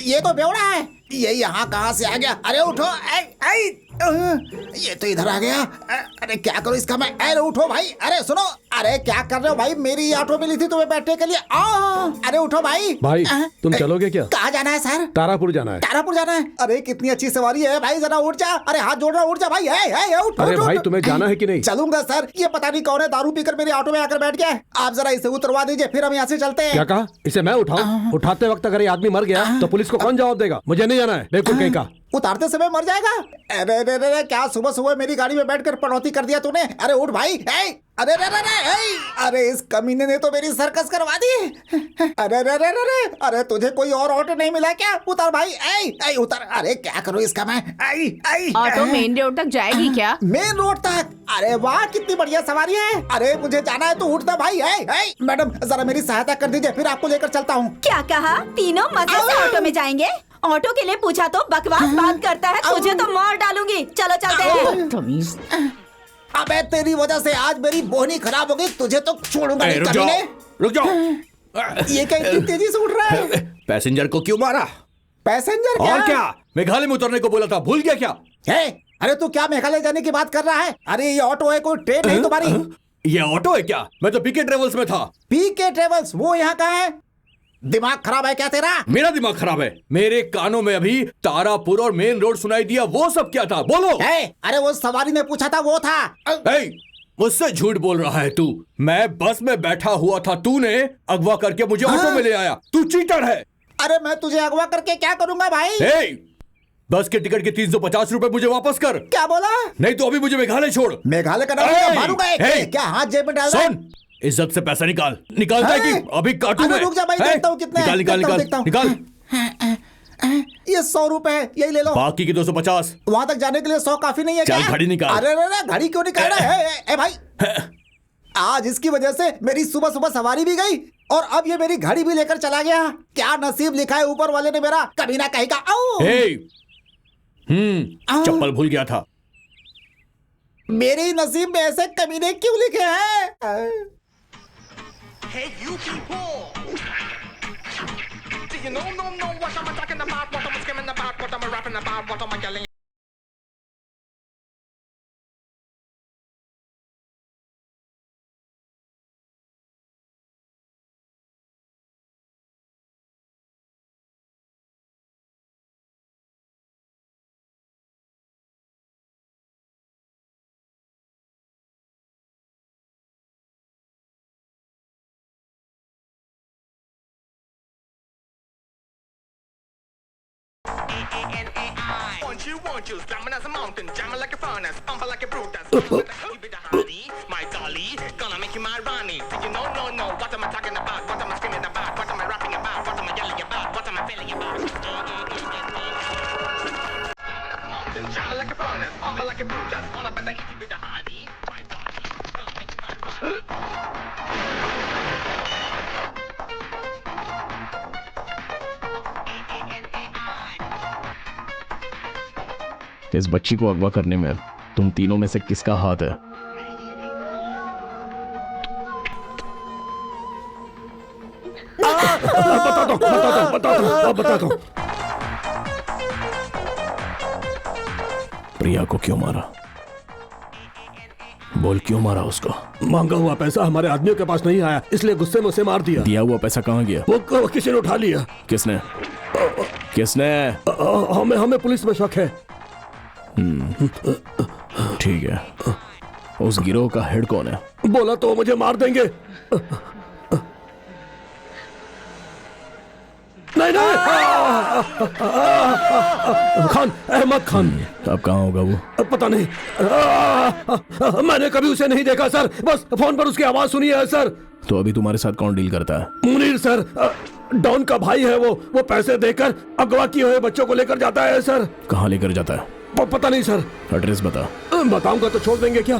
ये तो बेवड़ा है। ये यहाँ कहाँ से आ गया? अरे उठो। ये तो इधर आ गया। अरे क्या करो इसका मैं? अरे उठो भाई। अरे सुनो, अरे क्या कर रहे हो भाई? मेरी ऑटो मिली थी तुम्हें बैठने के लिए। अरे उठो भाई। भाई तुम चलोगे क्या? कहाँ जाना है सर? तारापुर जाना है। तारापुर जाना है? अरे कितनी अच्छी सवारी है भाई, जरा उठ जा। अरे हाथ जोड़ रहा, उठ जा भाई। उठ। अरे भाई तुम्हें जाना है कि नहीं? चलूंगा सर। ये पता नहीं कौन है दारू पीकर मेरी ऑटो में आकर बैठ गया। आप जरा इसे उतरवा दीजिए, फिर हम यहाँ से चलते हैं। क्या कहा? इसे मैं उठाऊं? उठाते वक्त अगर ये आदमी मर गया तो पुलिस को कौन जवाब देगा? मुझे नहीं जाना है। बेवकूफ कहीं का। उतारते समय मर जाएगा। अरे रे रे रे, क्या सुबह सुबह मेरी गाड़ी में बैठकर पनौती कर दिया तूने। अरे उठ भाई। अरे रे रे रे, अरे इस कमीने ने तो मेरी सर्कस करवा दी। अरे रे रे रे, अरे तुझे कोई और ऑटो नहीं मिला क्या? उतार भाई, उतार। अरे क्या करूँ इसका मैं? ऑटो मेन रोड तक जाएगी क्या? मेन रोड तक? अरे वाह, कितनी बढ़िया सवारी है। अरे मुझे जाना है, तो उठता भाई। मैडम जरा मेरी सहायता कर दीजिए, फिर आपको लेकर चलता हूँ। क्या कहा? तीनों मजे से ऑटो में जाएंगे? ऑटो के लिए पूछा तो बकवास बात करता है, तुझे तो मार डालूंगी। चलो चलते हैं। अबे तेरी वजह से आज मेरी बोहनी खराब हो गई, तुझे तो छोड़ूंगा नहीं। रुक जाओ। ये क्या इतनी तेजी से उठ रहा है? पैसेंजर को क्यों मारा? पैसेंजर क्या? और क्या, मेघालय में उतरने को बोला था, भूल गया क्या? अरे तू क्या मेघालय जाने की बात कर रहा है? अरे ये ऑटो है, कोई ट्रेन नहीं तुम्हारी। ये ऑटो है क्या? मैं तो पीके ट्रेवल्स में था। पीके ट्रेवल्स? वो यहाँ का है? दिमाग खराब है क्या तेरा? मेरा दिमाग खराब है। मेरे कानों में अभी तारापुर और मेन रोड सुनाई दिया। वो सब क्या था, बोलो। अरे वो सवारी ने पूछा था, वो था। मुझसे झूठ बोल रहा है तू। मैं बस में बैठा हुआ था, तूने अगवा करके मुझे ऑटो में ले आया। तू चीटर है। अरे मैं तुझे अगवा करके क्या करूंगा भाई? बस के टिकट के 350 रुपए मुझे वापस कर। क्या बोला? नहीं तो अभी मुझे मेघालय छोड़। मेघालय का नाम मारूंगा। क्या हाथ जेब में डाल रहा है? सुन, इज्जत से पैसा निकालता है कि अभी काटूं मैं? रुक जा भाई, देखता हूँ कितने। निकाल। ये 100 रुपए है, यही ले लो। बाकी की 250। वहाँ तक जाने के लिए 100 काफी नहीं है क्या? घड़ी निकाल। अरे घड़ी क्यों निकाल रहा है? भाई आज इसकी वजह से मेरी सुबह सुबह सवारी भी गई और अब ये मेरी घड़ी भी लेकर चला गया। क्या नसीब लिखा है ऊपर वाले ने मेरा, कभी ना कहेगा। चप्पल भूल गया था। मेरे ही नसीब में ऐसे कमीने क्यों लिखे हैं? Hey, you people! Do you know what I'm talking about? What I'm skimming about? What I'm rapping about? What am I yelling? Want you, slamming as a mountain, jamming like a furnace, pumping like a Brutus. You be the honey, my dolly, gonna make you my Ronnie. Do you know, no, what am I talking about? What am I screaming about? What am I rapping about? What am I yelling about? What am I feeling about? Jamming like a furnace, pumping like a Brutus. Gonna bet that you be the honey, my dolly, gonna make you my Ronnie. इस बच्ची को अगवा करने में तुम तीनों में से किसका हाथ है? बता दो। प्रिया को क्यों मारा? बोल, क्यों मारा उसको? मांगा हुआ पैसा हमारे आदमियों के पास नहीं आया, इसलिए गुस्से में उसे मार दिया। दिया हुआ पैसा कहाँ गया? वो किसी ने उठा लिया। किसने? हमें पुलिस में शक है। ठीक है, उस गिरोह का हेड कौन है? बोला तो मुझे मार देंगे। नहीं खान, अहमद खान। अब कहाँ होगा वो? पता नहीं, मैंने कभी उसे नहीं देखा सर, बस फोन पर उसकी आवाज सुनी है सर। तो अभी तुम्हारे साथ कौन डील करता है? मुनीर सर, डॉन का भाई है वो पैसे देकर अगवा किए हुए बच्चों को लेकर जाता है सर। कहाँ लेकर जाता है? पता नहीं सर। एड्रेस बता। बताऊंगा तो छोड़ देंगे क्या?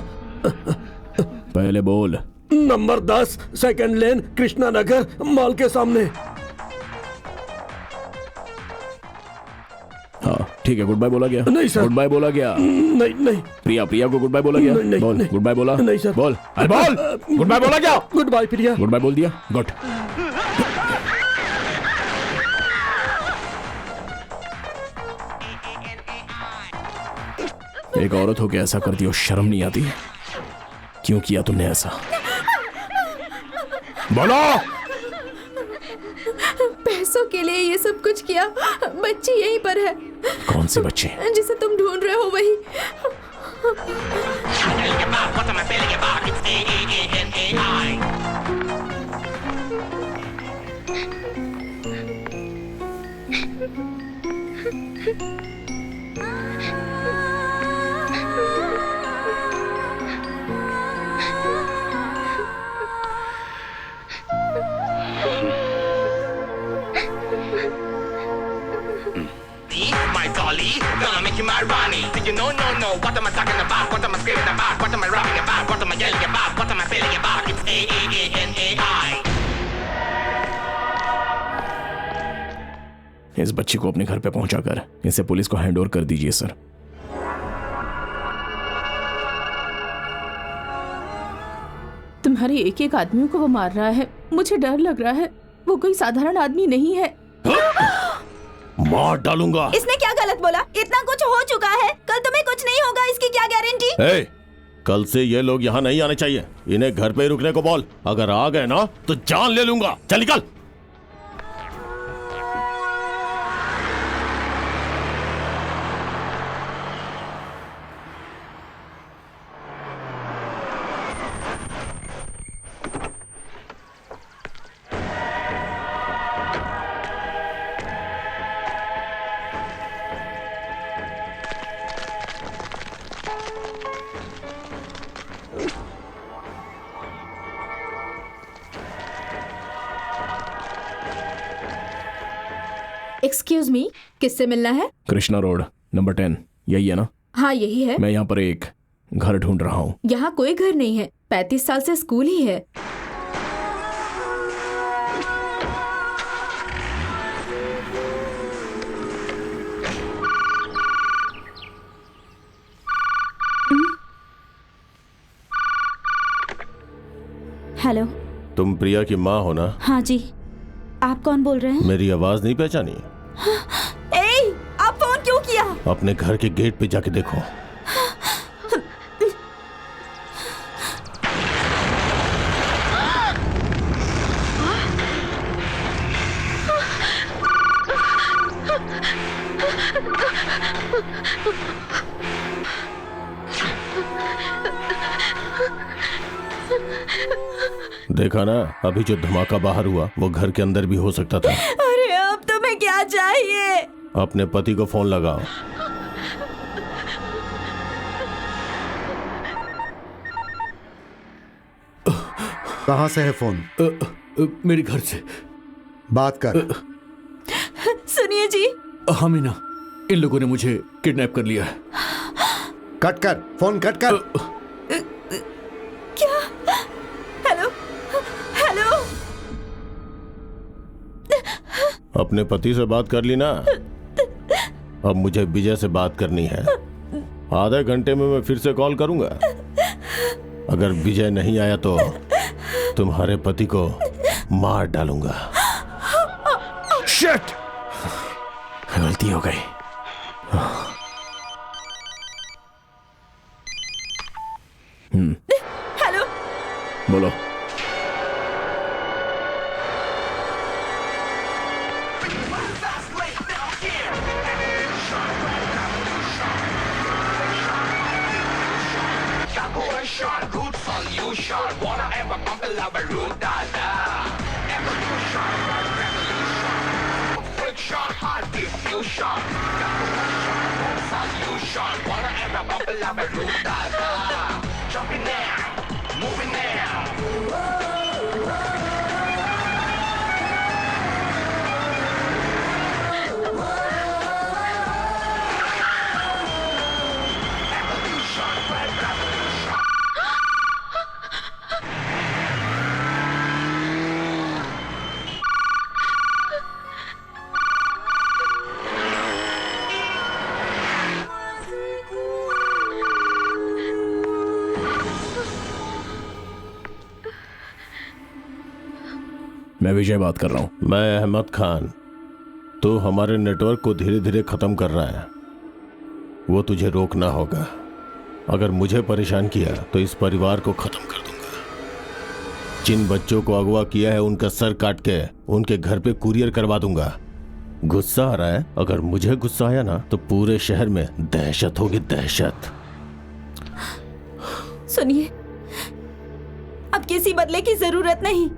पहले बोल। नंबर 10 सेकंड लेन, कृष्णा नगर, मॉल के सामने। हाँ ठीक है, गुड बाय बोला गया? नहीं सर। गुड बाय बोला गया? नहीं। प्रिया को गुड बाय बोला गया? नहीं, बोल, गुड बाय बोला? नहीं सर। बोल, अरे बोल, गुड बाय बोला क्या? गुड बाय प्रिया। गुड बाय बोल दिया, गुड। एक औरत होके ऐसा कर दिया, शर्म नहीं आती? क्यों किया तुमने ऐसा? बोलो। पैसों के लिए ये सब कुछ किया। बच्ची यहीं पर है। कौन सी बच्ची? जिसे तुम ढूंढ रहे हो वही। make you my Ronnie? Did you know, no, what am I talking about? What am I screaming about? What am I rapping about? What am I yelling about? What am I feeling about? It's A-A-A-N-A-I. इस बच्ची को अपने घर पे पहुंचाकर इसे police को hand over कर दीजिए सर। तुम्हारे एक एक आदमियों को वो मार रहा है, मुझे डर लग रहा है। वो कोई साधारण आदमी नहीं है। मार डालूंगा। इसने क्या गलत बोला? इतना कुछ हो चुका है, कल तुम्हें कुछ नहीं होगा, इसकी क्या गारंटी? कल से ये लोग यहाँ नहीं आने चाहिए। इन्हें घर पे ही रुकने को बोल। अगर आ गए ना तो जान ले लूंगा। चल निकल। एक्सक्यूज मी, किससे मिलना है? कृष्णा रोड नंबर 10, यही है ना? हाँ यही है। मैं यहाँ पर एक घर ढूंढ रहा हूँ। यहाँ कोई घर नहीं है, 35 साल से स्कूल ही है। हेलो, तुम प्रिया की माँ हो ना? हाँ जी। आप कौन बोल रहे हैं? मेरी आवाज नहीं पहचानी? आप फोन क्यों किया? अपने घर के गेट पे जाके देखो। देखा ना, अभी जो धमाका बाहर हुआ वो घर के अंदर भी हो सकता था। अरे अब तुम्हें क्या चाहिए? अपने पति को फोन लगाओ। कहाँ से है फोन? मेरे घर से। बात कर। सुनिए जी। हाँ मीना, इन लोगों ने मुझे किडनैप कर लिया है। कट कर, फोन कट कर। क्या? Hello hello. अपने पति से बात कर ली ना? अब मुझे विजय से बात करनी है। आधे घंटे में मैं फिर से कॉल करूंगा। अगर विजय नहीं आया तो तुम्हारे पति को मार डालूंगा। शिट! गलती हो गई। हेलो। बोलो। Good solution, wanna ever pump a love root, evolution, friction, hard diffusion, good solution, wanna ever pump a love root, jumping now, moving now. मैं विजय बात कर रहा हूं। मैं अहमद खान। तू हमारे नेटवर्क को धीरे धीरे खत्म कर रहा है, वो तुझे रोकना होगा। अगर मुझे परेशान किया तो इस परिवार को खत्म कर दूंगा। जिन बच्चों को अगवा किया है उनका सर काट के उनके घर पे कुरियर करवा दूंगा। गुस्सा आ रहा है? अगर मुझे गुस्सा आया ना तो पूरे शहर में दहशत होगी, दहशत। सुनिए, अब किसी बदले की जरूरत नहीं।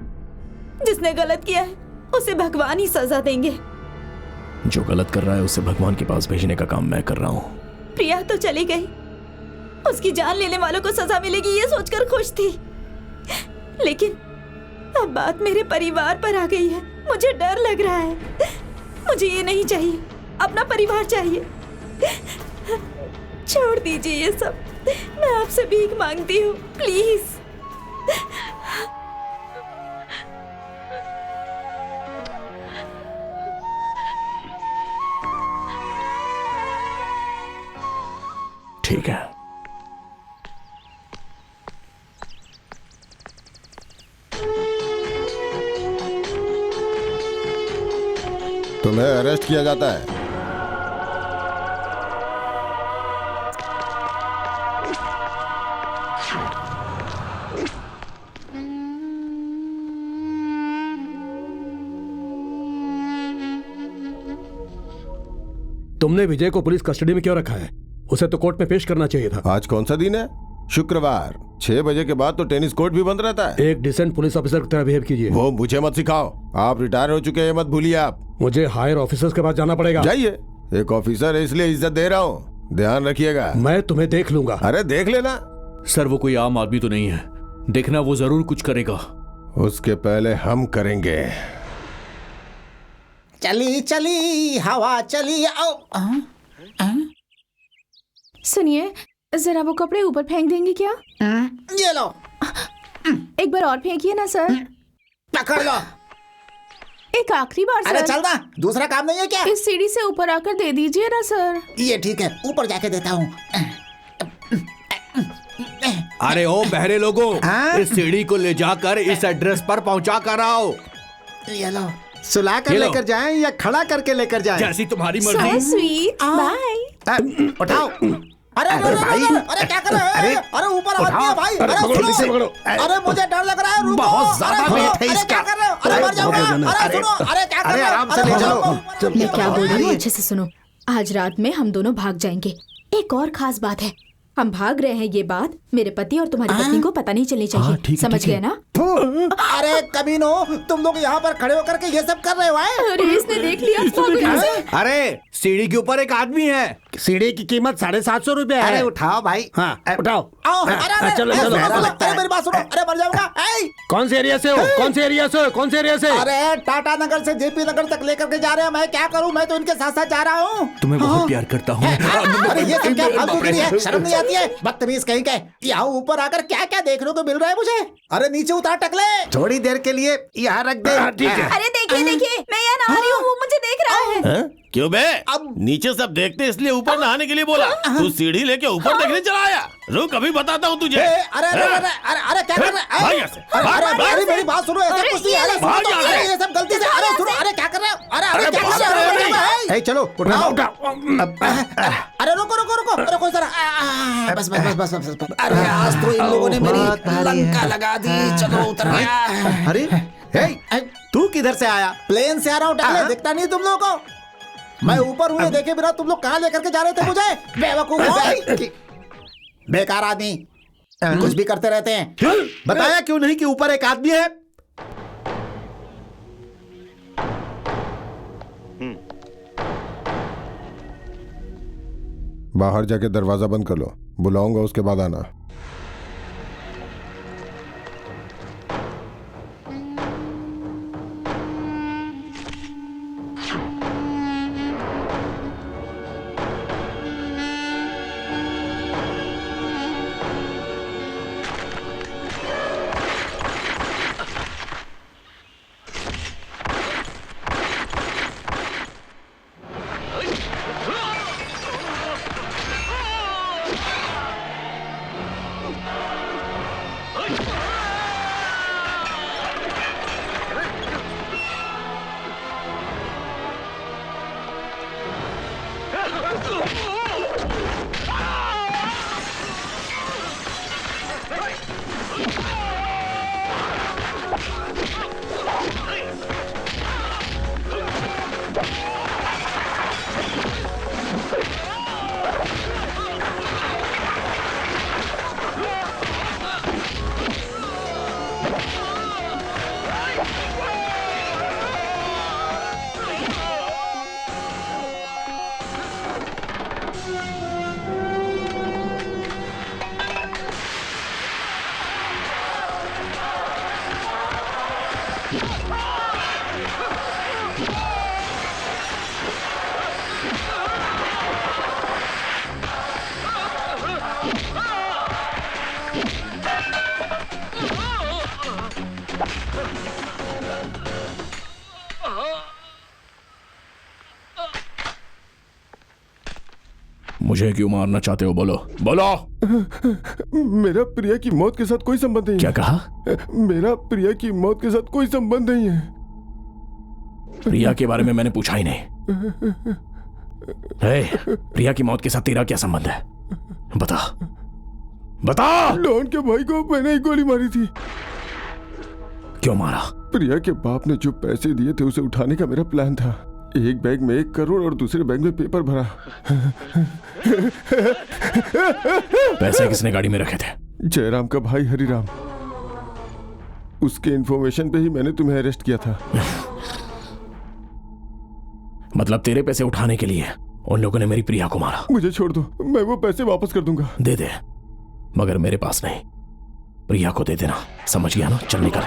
जिसने गलत किया है उसे भगवान ही सजा देंगे। जो गलत कर रहा है उसे भगवान के पास भेजने का काम मैं कर रहा हूं। प्रिया तो चली गई, उसकी जान लेने वालों को सजा मिलेगी ये सोचकर खुश थी, लेकिन अब बात मेरे परिवार पर आ गई है। मुझे डर लग रहा है। मुझे ये नहीं चाहिए, अपना परिवार चाहिए। छोड़ दीजिए ये सब। मैं आपसे भीख मांगती हूँ, प्लीज। ठीक है। तुम्हें अरेस्ट किया जाता है। तुमने विजय को पुलिस कस्टडी में क्यों रखा है? उसे तो कोर्ट में पेश करना चाहिए था। आज कौन सा दिन है? शुक्रवार। 6 बजे के बाद तो टेनिस कोर्ट भी बंद रहता है। एक डिसेंट पुलिस ऑफिसर की तरह बिहेव कीजिए। वो मुझे मत सिखाओ। आप रिटायर हो चुके हैं, मत भूलिए। आप मुझे हायर ऑफिसर्स के पास जाना पड़ेगा। जाइए। एक ऑफिसर है इसलिए इज्जत दे रहा हूँ, ध्यान रखिएगा। मैं तुम्हें देख लूंगा। अरे देख लेना। सर वो कोई आम आदमी तो नहीं है, देखना वो जरूर कुछ करेगा। उसके पहले हम करेंगे। चली चली हवा चली आओ। सुनिए, जरा वो कपड़े ऊपर फेंक देंगे क्या? ये लो। एक बार और फेंकिए ना सर। पकड़ लो। एक आखिरी बार सर। अरे चल ना, दूसरा काम नहीं है क्या? इस सीढ़ी से ऊपर आकर दे दीजिए ना सर। ये ठीक है, ऊपर जाके देता हूँ। अरे ओ बहरे लोगों, इस सीढ़ी को ले जाकर इस एड्रेस पर पहुंचा कर आओ। ये लो। सुला कर ये लो। लेकर जाएं या खड़ा करके लेकर जाएं? जैसी तुम्हारी So मर्जी। sweet. Bye. उठाओ। अरे भाई, अरे क्या कर रहे हो? अरे ऊपर आदमी है भाई। अरे सुनो। अरे मुझे डर लग रहा है, रुको। बहुत ज्यादा अरे वेट है अरे इसका। क्या कर रहे हो? अरे मर जाऊंगा। अरे सुनो, अरे क्या कर अरे रहे हो? आराम से ले चलो। मैं क्या बोल रही हूँ अच्छे से सुनो। आज रात में हम दोनों भाग जाएंगे। एक और खास बात है, हम भाग रहे हैं ये बात मेरे पति और तुम्हारी पत्नी को पता नहीं चलनी चाहिए। समझ गए ना? अरे कमीनो, तुम लोग यहाँ पर खड़े होकर के ये सब कर रहे हो? अरे इसने देख लिया। अरे सीढ़ी के ऊपर एक आदमी है। सीढ़ी की कीमत 750 रुपए है। अरे उठाओ भाई। हाँ उठाओ। अरे चलो चलो। अरे मेरी बात सुनो। अरे मर जाऊंगा। कौन से एरिया से हो? कौन से एरिया से हो? कौन से एरिया से? अरे टाटा नगर से जेपी नगर तक लेकर के जा रहे हैं। मैं क्या करूं? मैं तो इनके साथ साथ जा रहा हूँ। तुम्हें बहुत प्यार करता हूँ। अरे ये सब क्या फालतूगिरी है? शर्म नहीं आती है? बदतमीज कहीं के। यहाँ ऊपर आकर क्या क्या देखने को मिल रहा है मुझे? अरे नीचे उतार टकले। थोड़ी देर के लिए यहाँ रख दे। अरे देखिए देखिए, मैं यहाँ नहा रही हूँ, वो मुझे देख रहा है। क्यों बे? नीचे सब देखते इसलिए ऊपर नहाने के लिए बोला। तू सीढ़ी लेके ऊपर देखने चला आया। रुक अभी बताता हूँ तुझे। अरे अरे अरे अरे क्या कर रहे भाग हैं? यहाँ से। अरे मेरी बात सुनो। ऐसा कुछ नहीं है। अरे सुनो तो, अरे ये सब गलती से। अरे सुनो, अरे क्या कर रहे हो? अरे अरे क्या कर रहे हो? ए, चलो उठाओ। अरे रुको रुको रुको रुको जरा। बस बस बस बस बस। अरे आज तो इन लोगों ने मेरी लंका लगा दी। चलो उतर गया। अरे ए, तू किधर से आया? प्लेन से आ रहा हूँ टकले। दिखता नहीं तुम लोगों को? मैं ऊपर हुए देखे बिना तुम लोग कहाँ लेकर के जा रहे थे मुझे? बेवकूफ, बेकार आदमी, कुछ भी करते रहते हैं। बताया क्यों नहीं कि ऊपर एक आदमी है? बाहर जाके दरवाजा बंद कर लो। बुलाऊंगा उसके बाद आना। मुझे क्यों मारना चाहते हो? बोलो बोलो। मेरा प्रिया की मौत के साथ कोई संबंध नहीं। क्या कहा? मेरा प्रिया की मौत के साथ कोई संबंध नहीं है। प्रिया के बारे में मैंने पूछा ही नहीं। प्रिया की मौत के साथ तेरा क्या संबंध है? बता बता। डॉन के भाई को मैंने ही गोली मारी थी। क्यों मारा? प्रिया के बाप ने जो पैसे दिए थे उसे उठाने का मेरा प्लान था। एक बैग में 1 करोड़ और दूसरे बैग में पेपर भरा। पैसे किसने गाड़ी में रखे थे? जयराम का भाई हरिराम। उसके इन्फॉर्मेशन पे ही मैंने तुम्हें अरेस्ट किया था। मतलब तेरे पैसे उठाने के लिए उन लोगों ने मेरी प्रिया को मारा? मुझे छोड़ दो, मैं वो पैसे वापस कर दूंगा। दे दे, मगर मेरे पास नहीं। प्रिया को दे देना, समझ गया ना? चल निकल।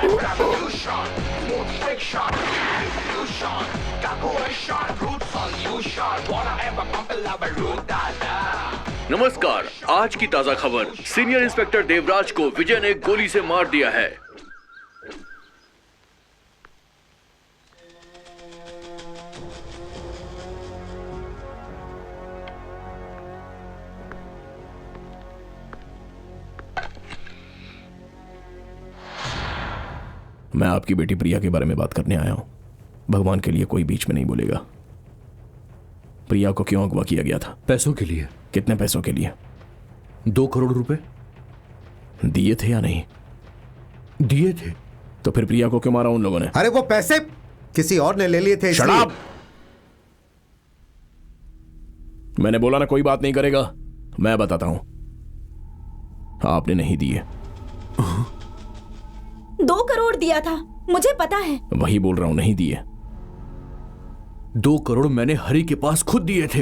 नमस्कार, आज की ताजा खबर। सीनियर इंस्पेक्टर देवराज को विजय ने गोली से मार दिया है। मैं आपकी बेटी प्रिया के बारे में बात करने आया हूं। भगवान के लिए कोई बीच में नहीं बोलेगा। प्रिया को क्यों अगवा किया गया था? पैसों के लिए। कितने पैसों के लिए? 2 करोड़ रुपए। दिए थे या नहीं? दिए थे। तो फिर प्रिया को क्यों मारा उन लोगों ने? अरे वो पैसे किसी और ने ले लिए थे। शराब। मैंने बोला ना कोई बात नहीं करेगा। मैं बताता हूं, आपने नहीं दिए। 2 करोड़ दिया था, मुझे पता है। वही बोल रहा हूं, नहीं दिए। 2 करोड़ मैंने हरि के पास खुद दिए थे।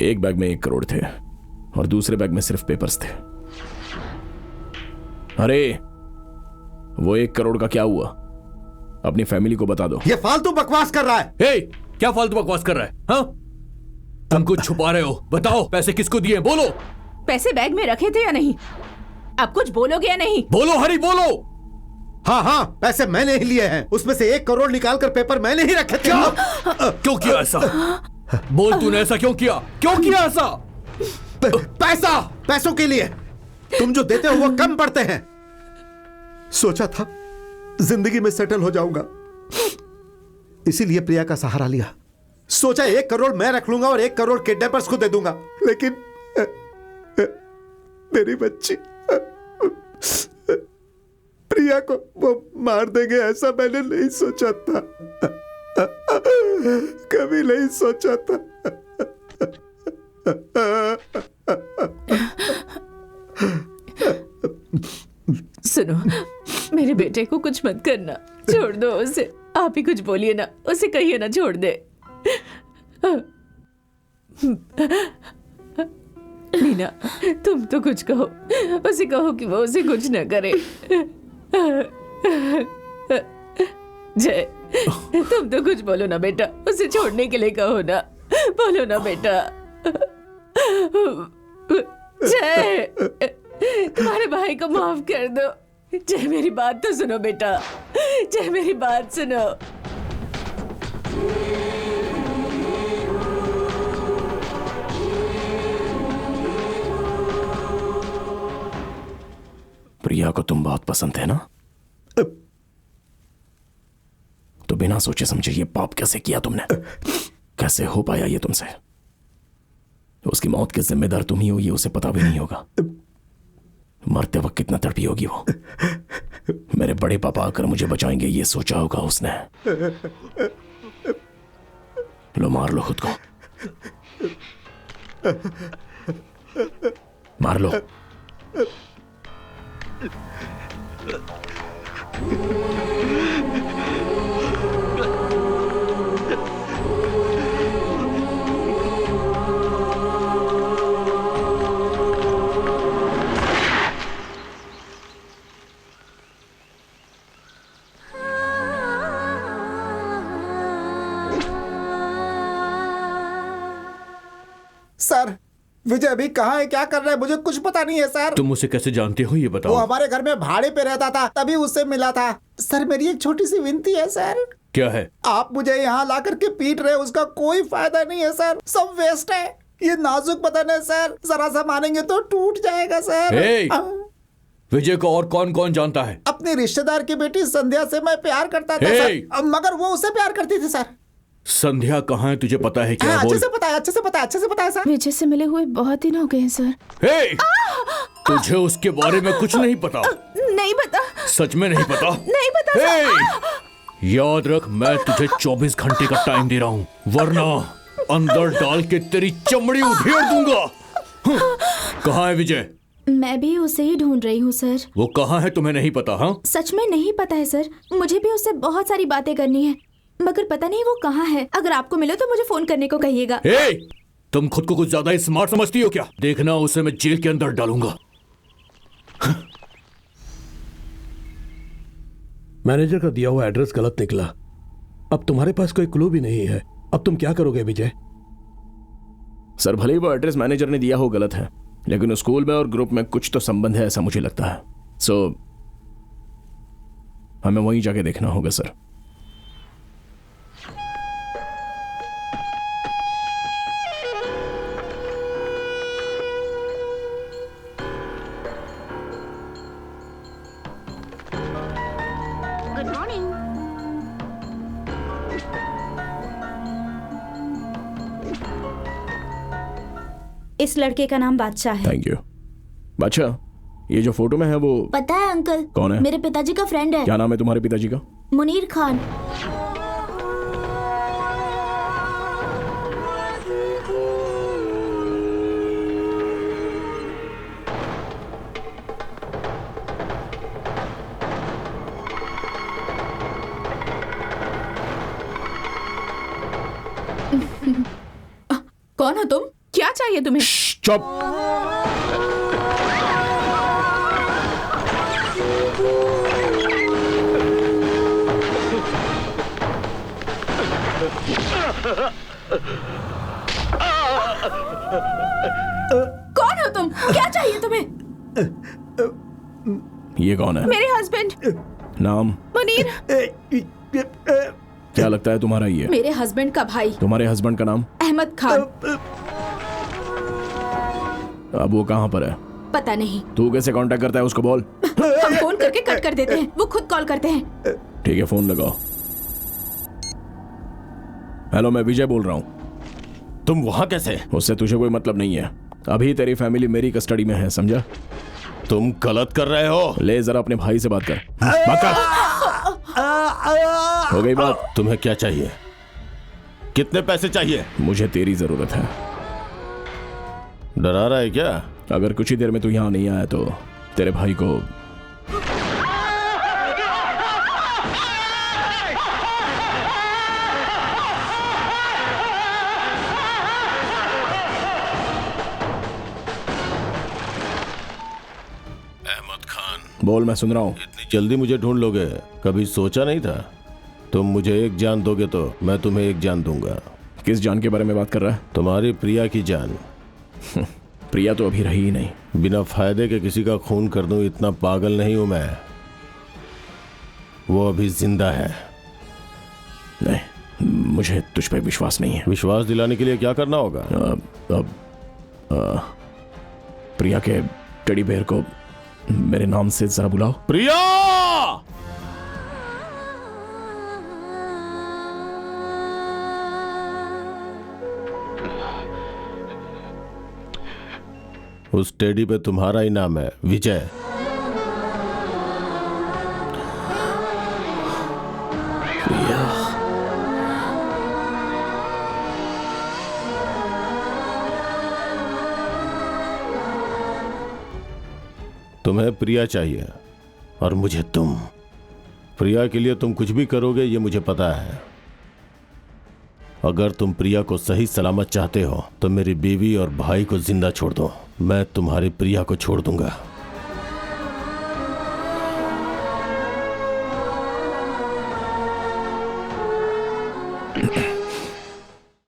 एक बैग में 1 करोड़ थे और दूसरे बैग में सिर्फ पेपर्स थे। अरे वो 1 करोड़ का क्या हुआ? अपनी फैमिली को बता दो। ये फालतू बकवास कर रहा है। हे, क्या फालतू बकवास कर रहा है? हाँ, तुम कुछ छुपा रहे हो। बताओ पैसे किसको दिए? बोलो। पैसे बैग में रखे थे या नहीं? आप कुछ बोलोगे या नहीं? बोलो हरि, बोलो। हाँ हाँ, पैसे मैंने ही लिए हैं। उसमें से 1 करोड़ निकालकर पेपर मैंने ही रखे थे। क्यों किया ऐसा? बोल, तूने ऐसा क्यों किया? क्यों किया ऐसा? पैसों के लिए। तुम जो देते हो वो कम पड़ते हैं। सोचा था जिंदगी में सेटल हो जाऊंगा, इसीलिए प्रिया का सहारा लिया। सोचा 1 करोड़ मैं रख लूंगा और 1 करोड़ किडनैपर्स को दे दूंगा, लेकिन मेरी बच्ची प्रिया को वो मार देंगे ऐसा मैंने नहीं सोचा था। कभी नहीं सोचा था। सुनो, मेरे बेटे को कुछ मत करना, छोड़ दो उसे। आप ही कुछ बोलिए ना, उसे कहिए ना छोड़ दे। मीना, तुम तो कुछ कहो, उसे कहो कि वो उसे कुछ न करे। जय, तुम तो कुछ बोलो ना बेटा, उसे छोड़ने के लिए कहो ना, बोलो ना बेटा। जय, तुम्हारे भाई को माफ कर दो। जय, मेरी बात तो सुनो बेटा। जय, मेरी बात सुनो। प्रिया को तुम बहुत पसंद है ना? तो बिना सोचे समझे ये पाप कैसे किया तुमने? कैसे हो पाया ये तुमसे? उसकी मौत के जिम्मेदार तुम ही हो, ये उसे पता भी नहीं होगा। मरते वक्त कितना तड़पी होगी वो। मेरे बड़े पापा आकर मुझे बचाएंगे ये सोचा होगा उसने। लो मार लो खुद को, मार लो। सर, विजय अभी कहाँ है, क्या कर रहा है, मुझे कुछ पता नहीं है सर। तुम उसे कैसे जानते हो ये बताओ। वो हमारे घर में भाड़े पे रहता था, तभी उससे मिला था। सर मेरी एक छोटी सी विनती है सर। क्या है? आप मुझे यहाँ ला करके पीट रहे, उसका कोई फायदा नहीं है सर, सब वेस्ट है। ये नाजुक बदन है सर, जरा सा मारेंगे तो टूट जाएगा सर। विजय को और कौन कौन जानता है? अपनी रिश्तेदार की बेटी संध्या से मैं प्यार करता था सर, मगर वो उससे प्यार करती थी सर। संध्या कहाँ है तुझे पता है क्या? अच्छे से पता है, अच्छे से पता है, अच्छे से पता है सर। विजय से मिले हुए बहुत दिन हो गए हैं सर। तुझे उसके बारे में कुछ नहीं पता? नहीं पता। सच में नहीं पता? नहीं पता सर। याद रख, मैं तुझे 24 घंटे का टाइम दे रहा हूँ, वरना अंदर डाल के तेरी चमड़ी उधेड़ दूंगा। कहाँ है विजय? मैं भी उसे ही ढूंढ रही हूँ सर। वो कहाँ है तुम्हें नहीं पता? हाँ, सच में नहीं पता है सर, मुझे भी उससे बहुत सारी बातें करनी है, मगर पता नहीं वो कहाँ है। अगर आपको मिले तो मुझे फोन करने को कहिएगा। तुम खुद को कुछ ज्यादा ही स्मार्ट समझती हो क्या? देखना, उसे मैं जेल के अंदर डालूंगा। मैनेजर का दिया हुआ एड्रेस गलत निकला। अब तुम्हारे पास कोई क्लू भी नहीं है। अब तुम क्या करोगे विजय? सर, भले ही वो एड्रेस मैनेजर ने दिया हो गलत है, लेकिन उस स्कूल में और ग्रुप में कुछ तो संबंध है, ऐसा मुझे लगता है। सो हमें वहीं जाके देखना होगा सर। Good morning. इस लड़के का नाम बादशाह है। Thank you. बादशाह, ये जो फोटो में है वो? पता है अंकल, कौन है? मेरे पिताजी का फ्रेंड है। क्या नाम है तुम्हारे पिताजी का? मुनीर खान। कौन हो तुम? क्या चाहिए तुम्हें? चुप। कौन हो तुम? क्या चाहिए तुम्हें? ये कौन है? मेरे हस्बैंड। नाम? मुनीर। क्या लगता है तुम्हारा ये? मेरे हस्बैंड का भाई। तुम्हारे हस्बैंड का नाम? अहमद खान। अब वो कहाँ पर है? पता नहीं। तू कैसे कांटेक्ट करता है उसको बोल। हम फोन करके कट कर देते हैं, वो खुद कॉल करते हैं। ठीक है, फोन लगाओ। हेलो, मैं विजय बोल रहा हूँ। तुम वहां कैसे? उससे तुझे कोई मतलब नहीं है। अभी तेरी फैमिली मेरी कस्टडी में है, समझा? तुम गलत कर रहे हो। ले जरा अपने भाई से बात कर। बात कर। हो गई बात? तुम्हें क्या चाहिए? कितने पैसे चाहिए? मुझे तेरी जरूरत है। डरा रहा है क्या? अगर कुछ ही देर में तू यहाँ नहीं आया तो तेरे भाई को अहमद खान। बोल, मैं सुन रहा हूँ। इतनी जल्दी मुझे ढूंढ लोगे? कभी सोचा नहीं था। तुम मुझे एक जान दोगे तो मैं तुम्हें एक जान दूंगा। किस जान के बारे में बात कर रहा है? तुम्हारी प्रिया की जान। प्रिया तो अभी रही ही नहीं। बिना फायदे के किसी का खून कर दूं, इतना पागल नहीं हूं मैं। वो अभी जिंदा है। नहीं, मुझे तुझ पे विश्वास नहीं है। विश्वास दिलाने के लिए क्या करना होगा? प्रिया के टेडी बेयर को मेरे नाम से जरा बुलाओ। प्रिया! उस टेडी पे तुम्हारा ही नाम है, विजय। तुम्हें प्रिया चाहिए और मुझे तुम। प्रिया के लिए तुम कुछ भी करोगे, ये मुझे पता है। अगर तुम प्रिया को सही सलामत चाहते हो तो मेरी बीवी और भाई को जिंदा छोड़ दो। मैं तुम्हारी प्रिया को छोड़ दूंगा।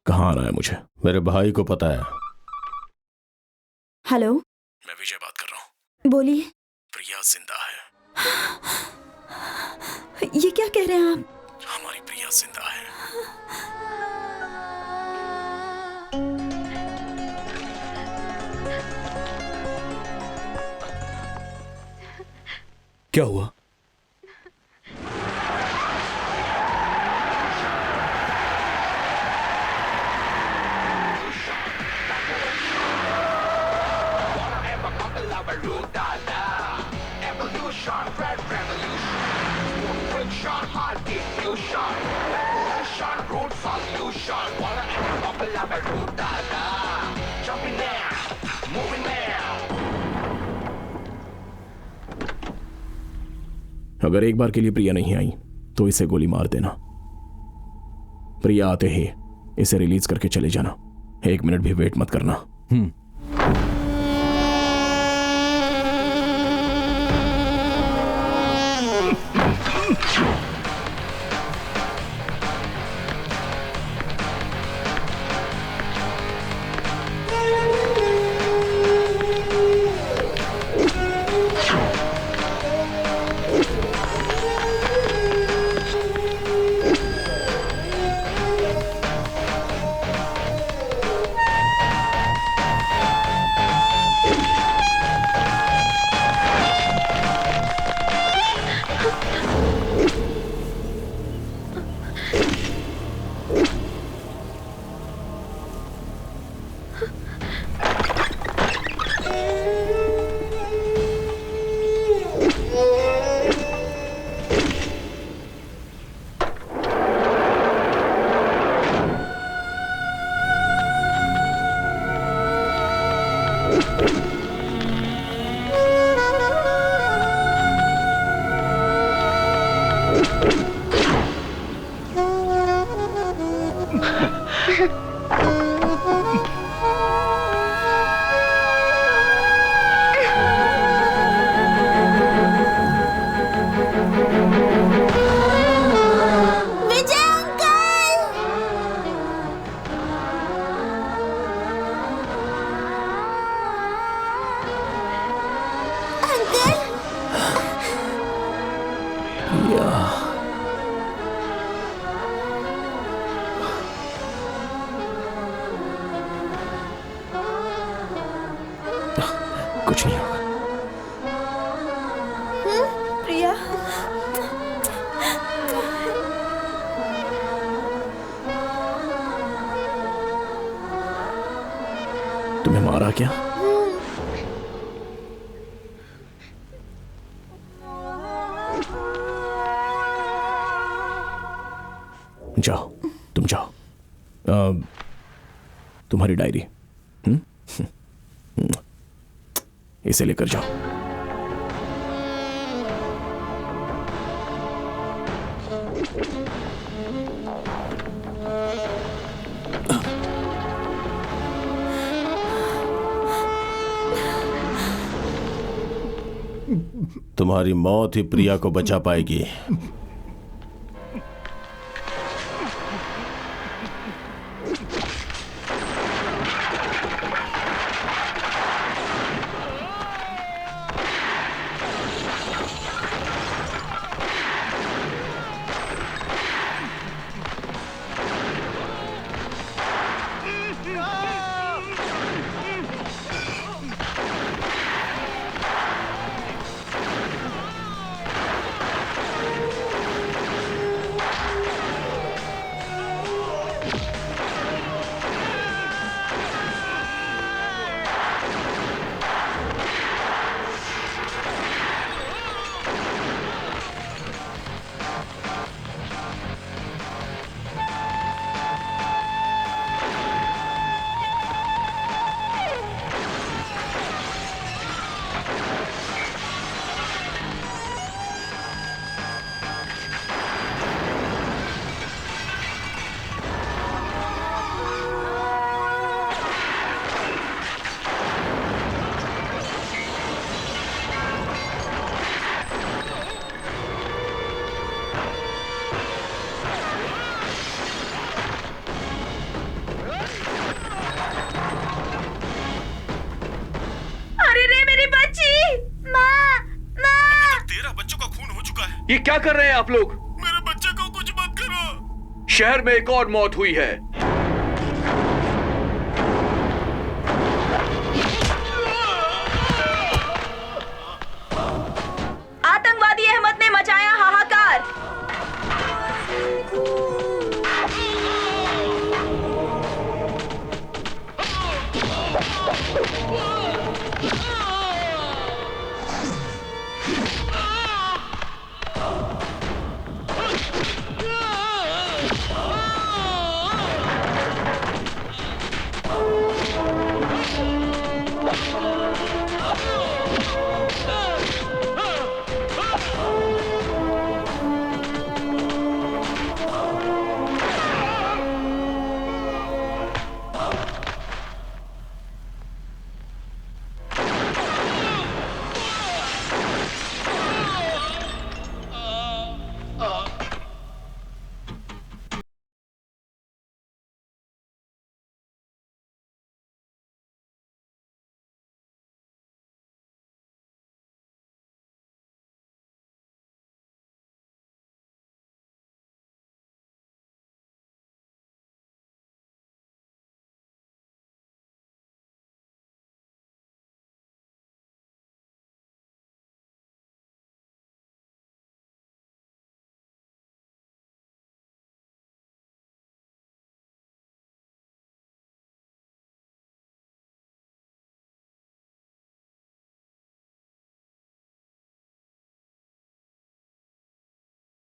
कहाँ आना है मुझे? मेरे भाई को पता है। हेलो, मैं विजय बात कर रहा हूँ। बोलिए। प्रिया जिंदा है। ये क्या कह रहे हैं आप? हमारी प्रिया प्रिया जिंदा है। क्या हुआ? अगर एक बार के लिए प्रिया नहीं आई तो इसे गोली मार देना। प्रिया आते ही इसे रिलीज करके चले जाना। 1 मिनट भी वेट मत करना। कुछ नहीं होगा। प्रिया, तुम्हें मारा क्या? जाओ, तुम जाओ। तुम्हारी डायरी इसे लेकर जाओ। तुम्हारी मौत ही प्रिया को बचा पाएगी। ये क्या कर रहे हैं आप लोग? मेरे बच्चे को कुछ मत करो। शहर में एक और मौत हुई है।